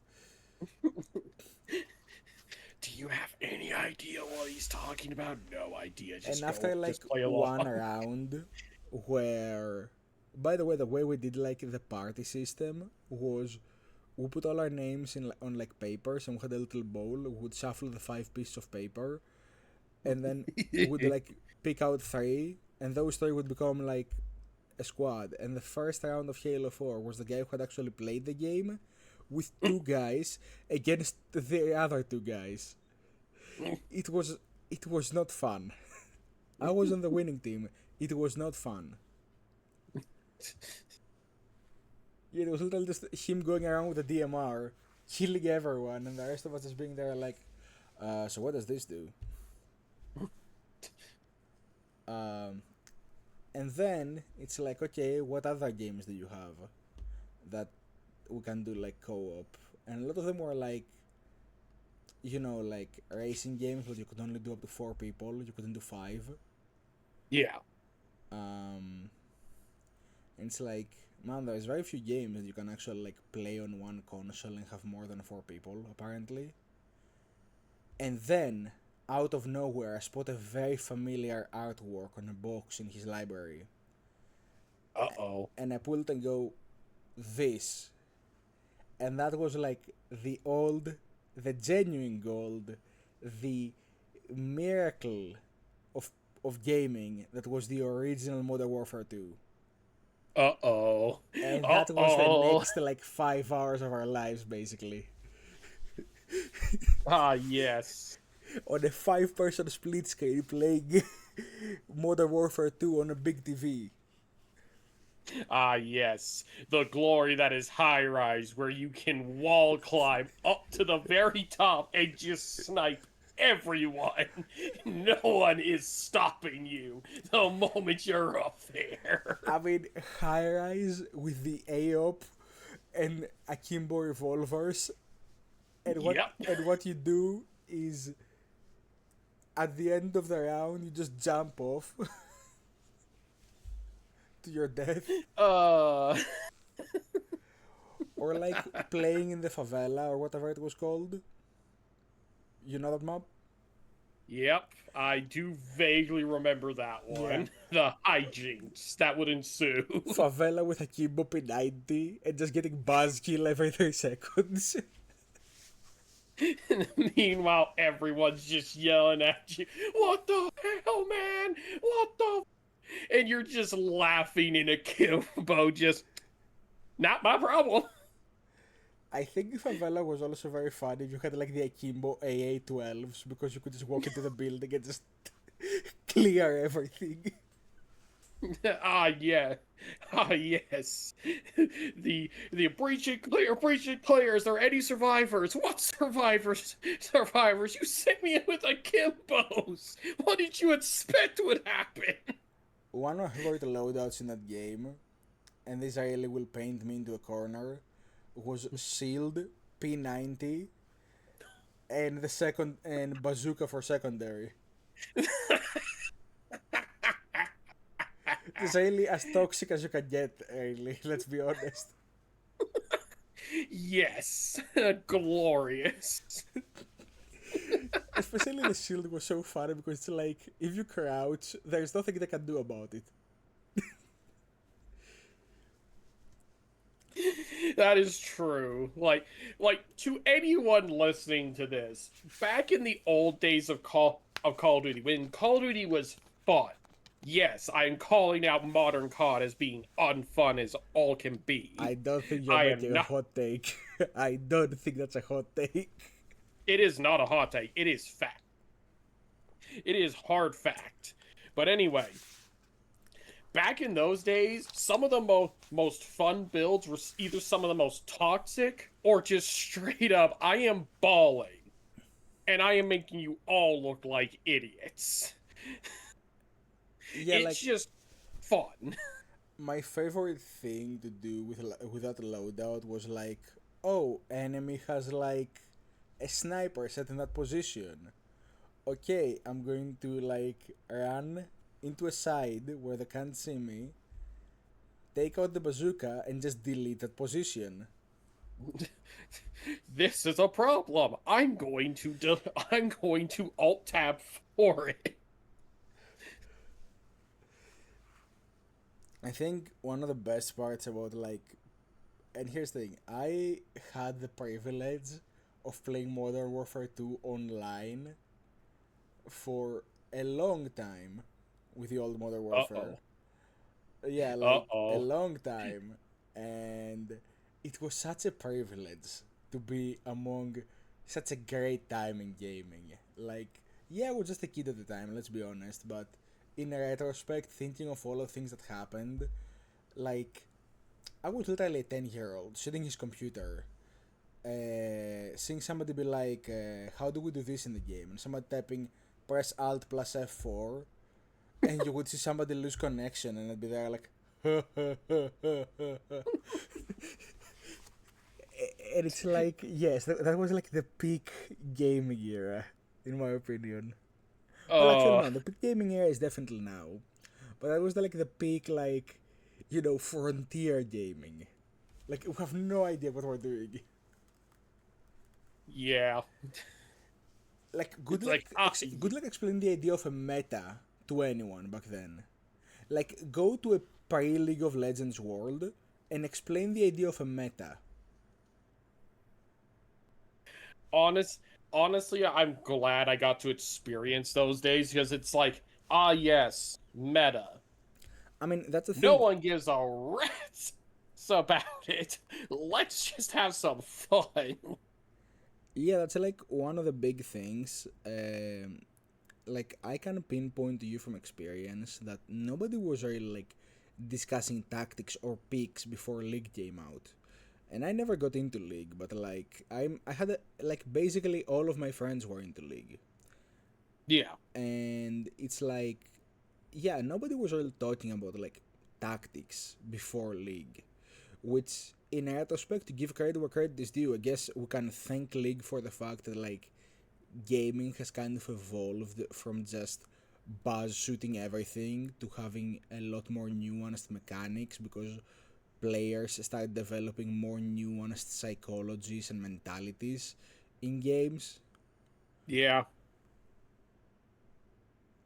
B: Do you have any idea what he's talking about? No idea.
A: And
B: Just
A: after
B: go.
A: like
B: Just play along.
A: one round, where, by the way we did like the party system was, we put all our names in on like papers, and we had a little bowl. We would shuffle the 5 pieces of paper, and then we would like pick out 3, and those 3 would become like a squad. And the first round of Halo 4 was the guy who had actually played the game with 2 guys against the other 2 guys. It was it was not fun. I was on the winning team. It was not fun. Yeah, it was literally just him going around with a DMR, killing everyone, and the rest of us just being there like, so what does this do? Um, and then it's like, okay, what other games do you have that we can do like co-op? And a lot of them were like, like racing games, but you could only do up to 4 people. You couldn't do 5.
B: Yeah.
A: Um, and it's like, man, there's very few games that you can actually like play on one console and have more than 4 people, apparently. And then out of nowhere, I spot a very familiar artwork on a box in his library.
B: Uh-oh.
A: And I pull it and go, this. And that was like the old, the genuine gold, the miracle of of gaming that was the original Modern Warfare 2.
B: Uh-oh.
A: And that was the
B: Uh-oh.
A: next like 5 hours of our lives basically.
B: Ah, yes.
A: On a 5-person split screen playing Modern Warfare 2 on a big TV.
B: Ah, yes. The glory that is high rise, where you can wall climb up to the very top and just snipe everyone. No one is stopping you the moment you're up there.
A: I mean, high rise with the AOP and akimbo revolvers,
B: Yep.
A: and what you do is at the end of the round you just jump off to your death,
B: Uh.
A: or like playing in the favela or whatever it was called. You know that map?
B: Yep, I do vaguely remember that one. The hijinks that would ensue.
A: Favela with akimbo P90 and just getting buzz kill every 3 seconds.
B: Meanwhile, everyone's just yelling at you, "What the hell, man? What the?" And you're just laughing in a kimbo, just not my problem.
A: I think Favela was also very fun if you had like the Akimbo AA-12s because you could just walk into the building and just clear everything.
B: Ah, yeah. Ah, yes. The breach it clear. Is there any survivors? What survivors? Survivors, you sent me in with a Kimbos. What did you expect would happen?
A: One of my favorite loadouts in that game, and this really will paint me into a corner, was Shield, P90, and the second and Bazooka for secondary. It's really as toxic as you can get, really, let's be honest.
B: Yes. Glorious.
A: Especially the shield was so funny because it's like, if you crouch, there's nothing they can do about it.
B: That is true. Like to anyone listening to this, back in the old days of Call of Duty, when Call of Duty was fun. Yes, I am calling out modern COD as being unfun as all can be.
A: I don't think you're
B: I am
A: making a
B: not.
A: hot take. I don't think that's a hot take.
B: It is not a hot take. It is fact. It is hard fact. But anyway, back in those days, some of the most fun builds were either some of the most toxic or just straight up, I am balling. And I am making you all look like idiots.
A: Yeah,
B: It's
A: like
B: just fun.
A: my favorite thing to do with that loadout was like, oh, enemy has like a sniper set in that position. Okay, I'm going to like run into a side where they can't see me, take out the bazooka, and just delete that position.
B: This is a problem. I'm going to alt tab for it.
A: I think one of the best parts about like, and here's the thing, I had the privilege of playing Modern Warfare 2 online for a long time with the old Modern Warfare.
B: Uh-oh.
A: Yeah, like a
B: Uh-oh.
A: long time, and it was such a privilege to be among such a great time in gaming. Like, yeah, I was just a kid at the time, let's be honest, but in retrospect, thinking of all the things that happened, like, I was literally a 10-year-old sitting his computer, seeing somebody be like, how do we do this in the game? And somebody typing, press Alt plus F4, and you would see somebody lose connection, and I'd be there like, and it's like, yes, that was like the peak gaming era, in my opinion. Well, actually,
B: Uh,
A: no, the peak gaming era is definitely now, but that was like the peak, like, you know, frontier gaming. Like, we have no idea what we're doing.
B: yeah.
A: Like good
B: It's
A: luck,
B: like
A: good luck explaining the idea of a meta to anyone back then. Like go to a pre-League of Legends world and explain the idea of a meta.
B: honest honestly, I'm glad I got to experience those days because it's like, yes, meta.
A: I mean, that's the
B: No
A: thing.
B: one gives a rat's about it. Let's just have some fun.
A: Yeah, that's like one of the big things. Like I can pinpoint to you from experience that nobody was really like discussing tactics or picks before League came out. And I never got into League, but like I had like basically all of my friends were into League,
B: Yeah.
A: and it's like, yeah, nobody was really talking about like tactics before League, which in retrospect, to give credit where credit is due, I guess we can thank League for the fact that like gaming has kind of evolved from just buzz shooting everything to having a lot more nuanced mechanics, because players start developing more nuanced psychologies and mentalities in games.
B: Yeah,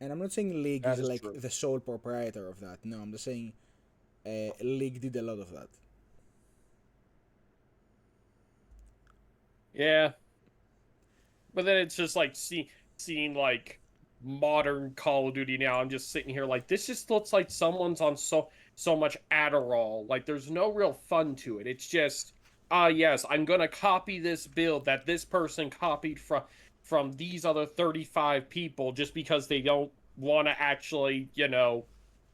A: And I'm not saying League
B: that
A: is
B: is
A: like
B: true.
A: the sole proprietor of that. No, I'm just saying League did a lot of that.
B: Yeah. But then it's just like seeing like modern Call of Duty now. I'm just sitting here like this just looks like someone's on so much Adderall. Like there's no real fun to it. It's just yes, I'm gonna copy this build that this person copied from these other 35 people just because they don't want to actually,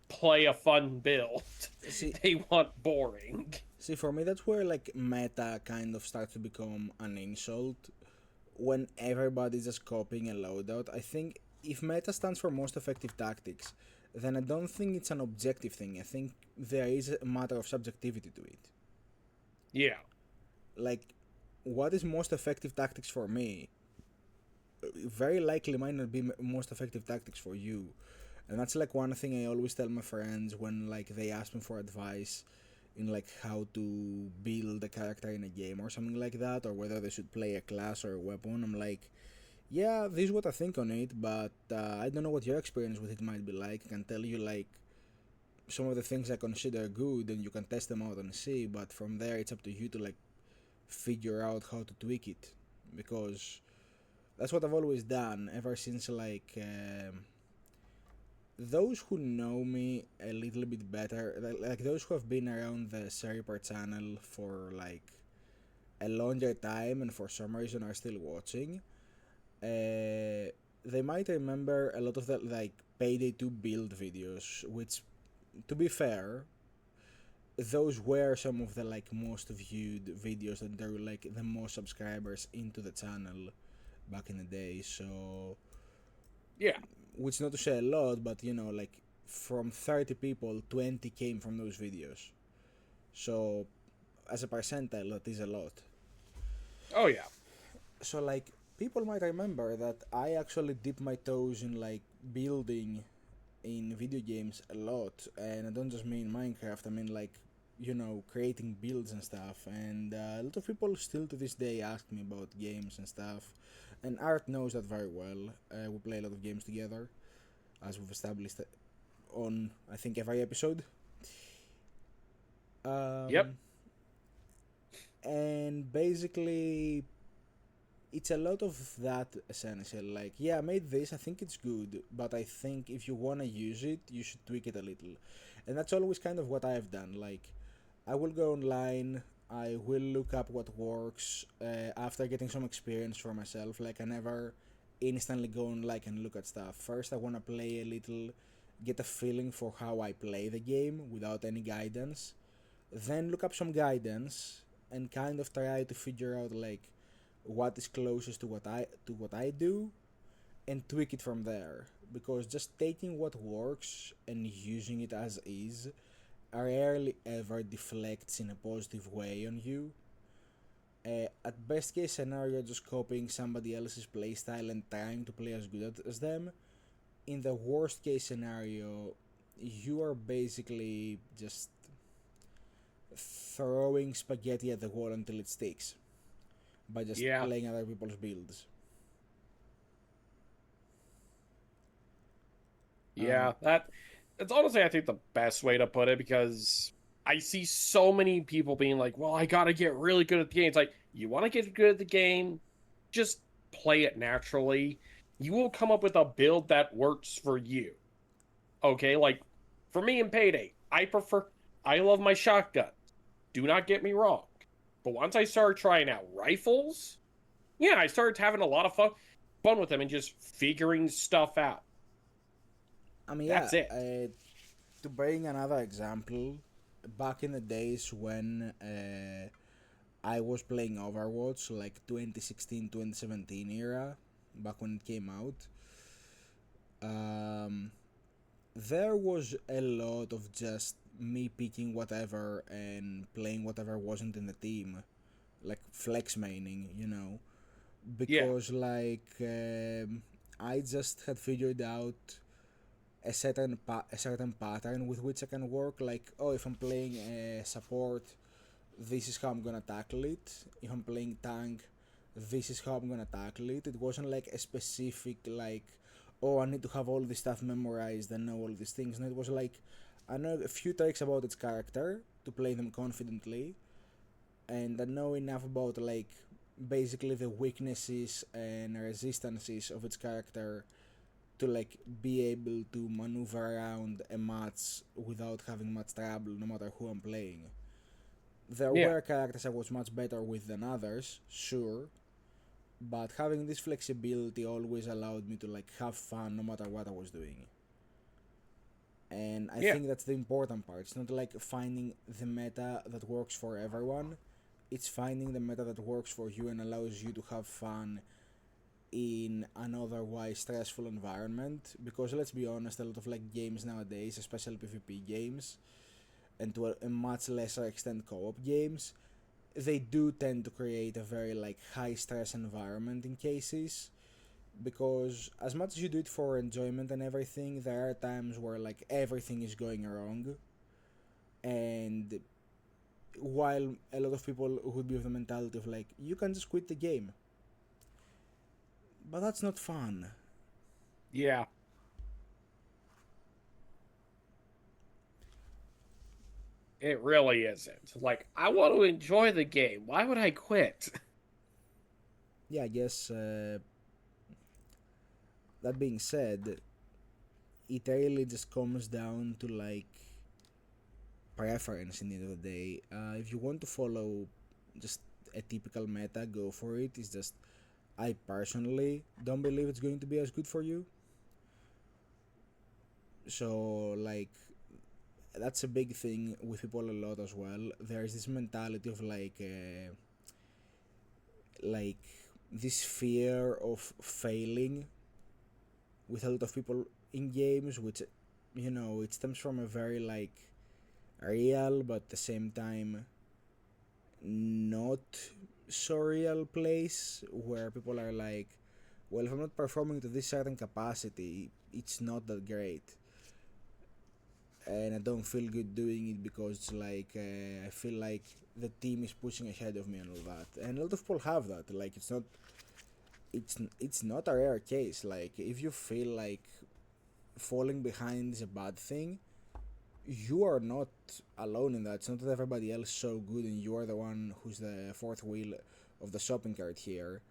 B: play a fun build.
A: See,
B: They want boring.
A: see, for me, that's where like meta kind of starts to become an insult when everybody's just copying a loadout. I think if meta stands for most effective tactics, then I don't think it's an objective thing. I think there is a matter of subjectivity to it.
B: Yeah.
A: Like, what is most effective tactics for me very likely might not be most effective tactics for you. And that's like one thing I always tell my friends when like they ask me for advice in like how to build a character in a game or something like that, or whether they should play a class or a weapon. I'm like, yeah, this is what I think on it, but I don't know what your experience with it might be like. I can tell you like some of the things I consider good, and you can test them out and see. But from there, it's up to you to like figure out how to tweak it, because that's what I've always done ever since like those who know me a little bit better, like those who have been around the Seripar channel for like a longer time and for some reason are still watching, they might remember a lot of the like Payday 2 build videos, which, to be fair, those were some of the like most viewed videos and there were like the most subscribers into the channel back in the day. So,
B: Yeah.
A: which not to say a lot, but you know, like from 30 people, 20 came from those videos. So, as a percentile, that is a lot.
B: Oh yeah.
A: So, like, people might remember that I actually dip my toes in like building in video games a lot, and I don't just mean Minecraft. I mean like, you know, creating builds and stuff. And a lot of people still to this day ask me about games and stuff. And Art knows that very well. We play a lot of games together, as we've established on I think every episode.
B: Yep.
A: Um, and basically, it's a lot of that essential. Like, yeah, I made this. I think it's good, but I think if you wanna use it, you should tweak it a little. And that's always kind of what I've done. Like, I will go online. I will look up what works after getting some experience for myself. Like, I never instantly go on like and look at stuff. First, I wanna play a little, get a feeling for how I play the game without any guidance. Then look up some guidance and kind of try to figure out like what is closest to what I do and tweak it from there, because just taking what works and using it as is rarely ever deflects in a positive way on you. At best case scenario, just copying somebody else's playstyle and trying to play as good as them. In the worst case scenario, you are basically just throwing spaghetti at the wall until it sticks by just
B: Yeah.
A: playing other people's builds.
B: Yeah, that's honestly, I think, the best way to put it, because I see so many people being like, well, I gotta get really good at the game. It's like, you want to get good at the game, just play it naturally. You will come up with a build that works for you. Okay, like for me in Payday, I love my shotgun. Do not get me wrong. But once I started trying out rifles, yeah, I started having a lot of fun with them and just figuring stuff out.
A: I mean, yeah.
B: That's it.
A: To bring another example, back in the days when I was playing Overwatch, like 2016, 2017 era, back when it came out, um, there was a lot of just me picking whatever and playing whatever wasn't in the team, like flex maining,
B: Yeah.
A: because I just had figured out a certain pattern with which I can work. Like, oh, if I'm playing a support, this is how I'm gonna tackle it. If I'm playing tank, this is how I'm gonna tackle it. It wasn't like a specific like, oh, I need to have all this stuff memorized and know all these things. And it was like, I know a few tricks about its character to play them confidently, and I know enough about like basically the weaknesses and resistances of its character to like be able to maneuver around a match without having much trouble no matter who I'm playing. There
B: Yeah.
A: were characters I was much better with than others, sure, but having this flexibility always allowed me to like have fun no matter what I was doing. And I
B: Yeah.
A: think that's the important part. It's not like finding the meta that works for everyone. It's finding the meta that works for you and allows you to have fun in an otherwise stressful environment, because let's be honest, a lot of like games nowadays, especially PvP games and to a much lesser extent co-op games, they do tend to create a very like high stress environment in cases, because as much as you do it for enjoyment and everything, there are times where like everything is going wrong. And while a lot of people would be of the mentality of like, you can just quit the game, but that's not fun.
B: Yeah. It really isn't. Like, I want to enjoy the game. Why would I quit?
A: Yeah, I guess that being said, it really just comes down to like preference in the end of the day. If you want to follow just a typical meta, go for it. It's just, I personally don't believe it's going to be as good for you. So like that's a big thing with people a lot as well. There's this mentality of like this fear of failing with a lot of people in games, which it stems from a very like real but at the same time not so real place, where people are like, well, if I'm not performing to this certain capacity, it's not that great, and I don't feel good doing it because it's like I feel like the team is pushing ahead of me and all that. And a lot of people have that. Like it's not a rare case. Like if you feel like falling behind is a bad thing, you are not alone in that. It's not that everybody else is so good and you are the one who's the fourth wheel of the shopping cart here.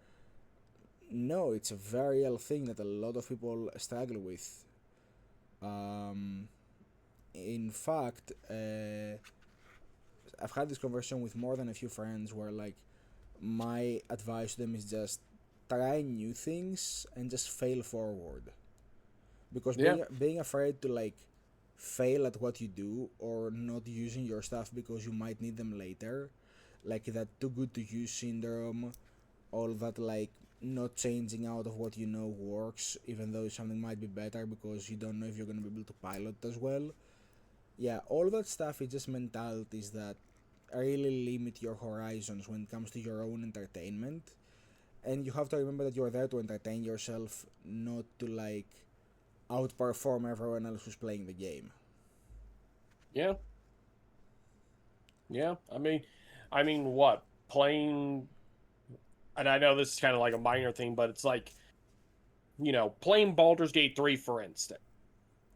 A: No, it's a very real thing that a lot of people struggle with. Um, in fact, I've had this conversation with more than a few friends where like my advice to them is just try new things and just fail forward, because
B: Yeah.
A: being afraid to like fail at what you do or not using your stuff because you might need them later, like that too good to use syndrome, all that like not changing out of what you know works even though something might be better because you don't know if you're going to be able to pilot as well. Yeah, all that stuff is just mentalities that really limit your horizons when it comes to your own entertainment. And you have to remember that you're there to entertain yourself, not to like outperform everyone else who's playing the game.
B: Yeah. Yeah. I mean, what? Playing, and I know this is kind of like a minor thing, but it's like, playing Baldur's Gate 3, for instance.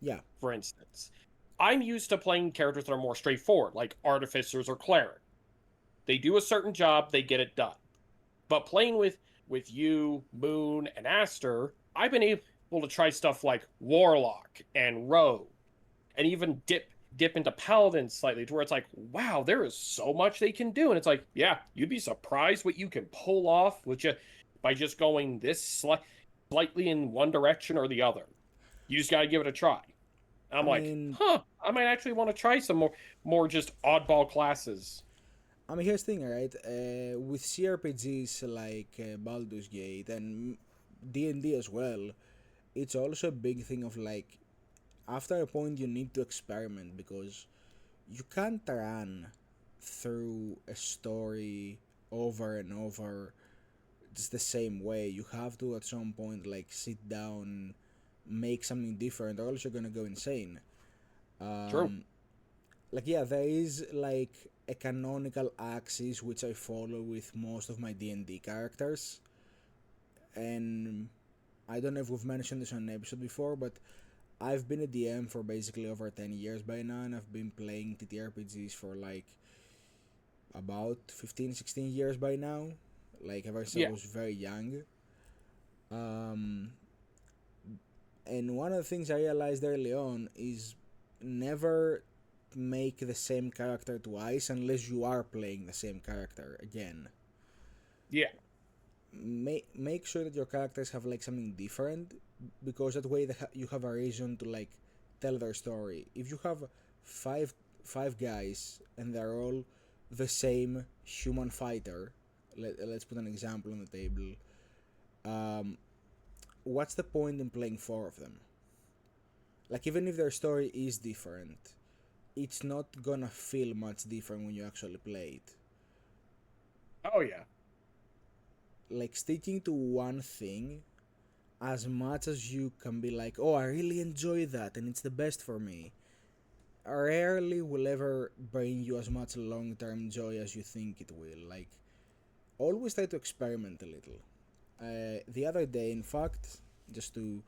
A: Yeah.
B: for instance. I'm used to playing characters that are more straightforward, like artificers or cleric. They do a certain job, they get it done. But playing with you, Moon, and Aster, I've been able to try stuff like Warlock and Rogue, and even dip into Paladin slightly, to where it's like, wow, there is so much they can do, and it's like, yeah, you'd be surprised what you can pull off with just by just going this slightly in one direction or the other. You just got to give it a try.
A: I
B: I'm like,
A: mean,
B: huh, I might actually want to try some more just oddball classes.
A: here's the thing, right? With CRPGs like Baldur's Gate and D&D as well, it's also a big thing of like, after a point you need to experiment because you can't run through a story over and over just the same way. You have to at some point like sit down, make something different, or else you're gonna go insane.
B: True.
A: Um, like yeah, there is like a canonical axis which I follow with most of my D&D characters, and I don't know if we've mentioned this on an episode before, but I've been a DM for basically over 10 years by now, and I've been playing TTRPGs for like about 15, 16 years by now, like ever since I
B: Yeah.
A: was very young. Um, and one of the things I realized early on is never make the same character twice unless you are playing the same character again.
B: Yeah.
A: Make sure that your characters have like something different, because that way you have a reason to like tell their story. If you have five five guys and they're all the same human fighter, let's put an example on the table. Um, what's the point in playing four of them? Like, even if their story is different, it's not gonna feel much different when you actually play it.
B: Oh yeah.
A: Like, sticking to one thing as much as you can be like, oh, I really enjoy that and it's the best for me, rarely will ever bring you as much long term joy as you think it will. Like, always try to experiment a little. The other day, in fact, just to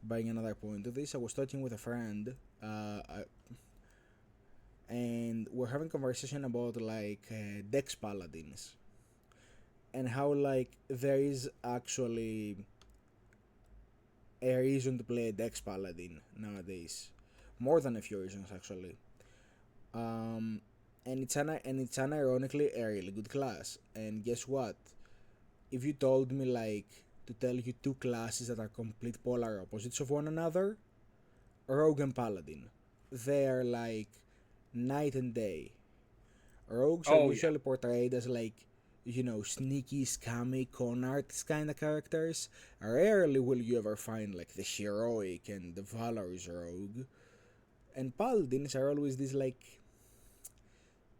A: bring another point to this, I was talking with a friend, and we're having conversation about like Dex Paladins and how like there is actually a reason to play a Dex Paladin nowadays, more than a few reasons actually. Um, and it's unironically a really good class. And guess what? If you told me like to tell you two classes that are complete polar opposites of one another, Rogue and Paladin, they're like night and day. Rogues are
B: Oh yeah.
A: usually portrayed as like, you know, sneaky, scammy, con artist kind of characters. Rarely will you ever find like the heroic and the valorous rogue. And paladins are always this like,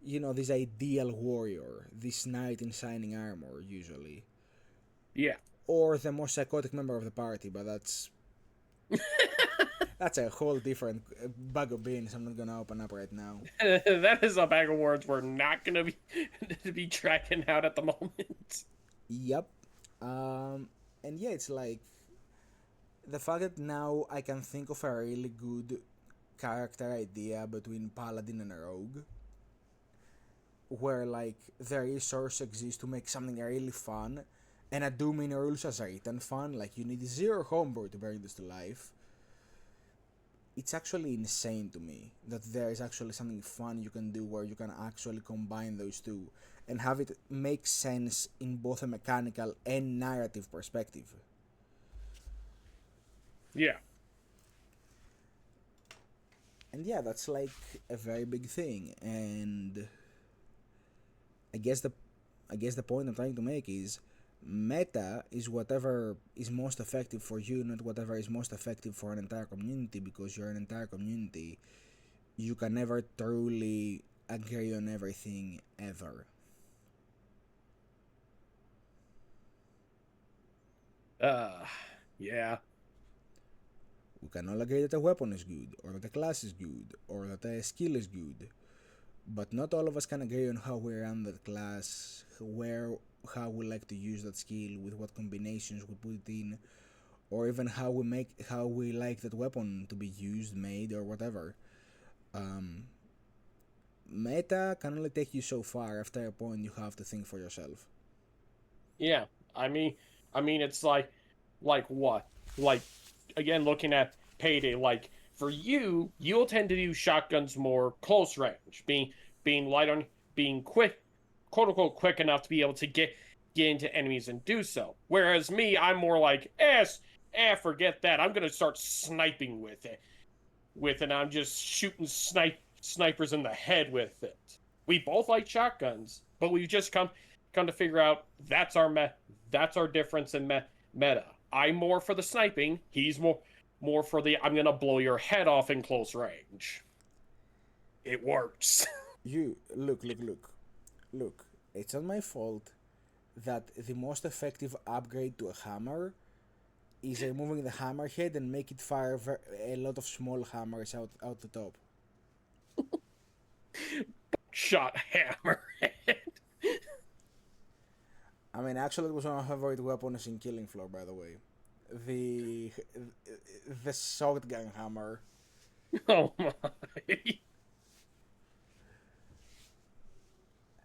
A: you know, this ideal warrior, this knight in shining armor usually,
B: Yeah.
A: or the most psychotic member of the party. But that's a whole different bag of beans. I'm not gonna open up right now.
B: That is a bag of words we're not gonna be to be tracking out at the moment.
A: Yep. Um, and yeah, it's like the fact that now I can think of a really good character idea between paladin and a rogue, where like the resource exists to make something really fun, and I do mean rules as written fun. Like, you need zero homebrew to bring this to life. It's actually insane to me that there is actually something fun you can do where you can actually combine those two and have it make sense in both a mechanical and narrative perspective.
B: Yeah.
A: And yeah, that's like a very big thing. And I guess the I guess the point I'm trying to make is meta is whatever is most effective for you, not whatever is most effective for an entire community, because you're an entire community. You can never truly agree on everything ever.
B: Uh yeah.
A: We can all agree that a weapon is good, or that a class is good, or that a skill is good, but not all of us can agree on how we run that class, how we like to use that skill, with what combinations we put it in, or even how we like that weapon to be used, made, or whatever. Um, Meta can only take you so far. After a point, you have to think for yourself.
B: Yeah, I mean, it's like what? Like again, looking at payday. Like for you, you'll tend to do shotguns more close range, being light on, being quick, quote unquote, quick enough to be able to get into enemies and do so. Whereas me, I'm more like, forget that. I'm gonna start sniping with it. I'm just shooting snipers in the head with it. We both like shotguns, but we've just come to figure out that's our difference in meta. I'm more for the sniping. He's more for the I'm gonna blow your head off in close range. It works.
A: You look. It's not my fault that the most effective upgrade to a hammer is removing the hammerhead and make it fire a lot of small hammers out the top.
B: Shot hammerhead.
A: I mean, actually, it was one of my favorite weapons in Killing Floor, by the way. The the shotgun hammer.
B: Oh my.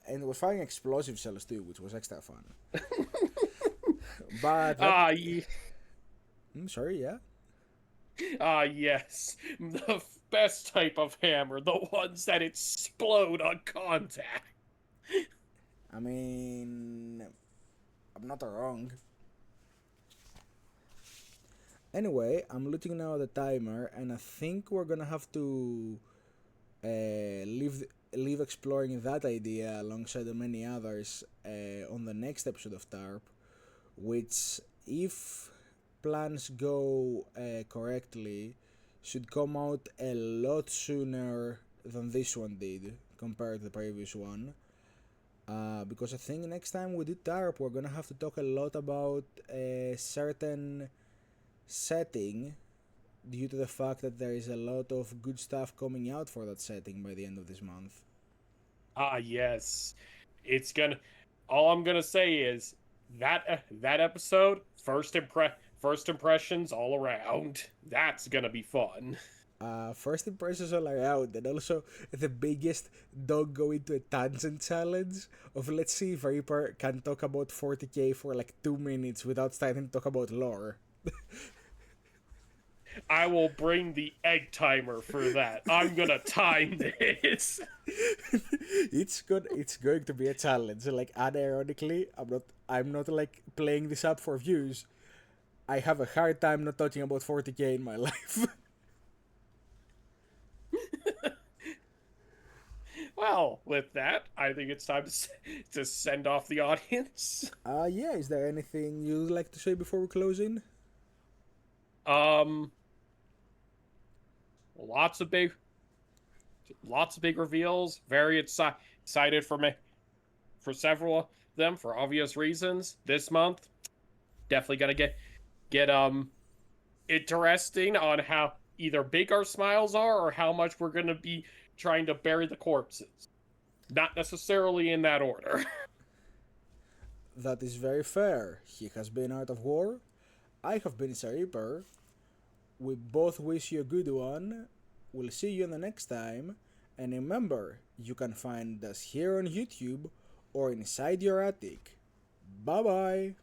A: And it was firing explosive cells too, which was extra fun. But that,
B: Yeah.
A: sorry, yeah.
B: Yes. The best type of hammer, the ones that explode on contact.
A: I mean, I'm not wrong. Anyway, I'm looking now at the timer, and I think we're gonna have to leave exploring that idea alongside the many others on the next episode of TARP, which, if plans go correctly, should come out a lot sooner than this one did compared to the previous one. Because I think next time we do TARP, we're gonna have to talk a lot about a certain setting due to the fact that there is a lot of good stuff coming out for that setting by the end of this month.
B: Yes. It's gonna all I'm gonna say is that episode, first impressions all around. That's gonna be fun.
A: First impressions all around, and also the biggest dog go into a tangent challenge of let's see if Reaper can talk about 40k for like 2 minutes without starting to talk about lore.
B: I will bring the egg timer for that. I'm gonna time this.
A: It's good. It's going to be a challenge. Like unironically, I'm not like playing this up for views. I have a hard time not talking about 40k in my life.
B: Well, with that, I think it's time to send off the audience.
A: Yeah. Is there anything you'd like to say before we close in?
B: Um, lots of big reveals. Very excited for me for several of them for obvious reasons. This month, definitely gonna get interesting on how either big our smiles are or how much we're gonna be trying to bury the corpses. Not necessarily in that order.
A: That is very fair. He has been Art of War. I have been Reaper. We both wish you a good one. We'll see you in the next time. And remember, you can find us here on YouTube or inside your attic. Bye bye.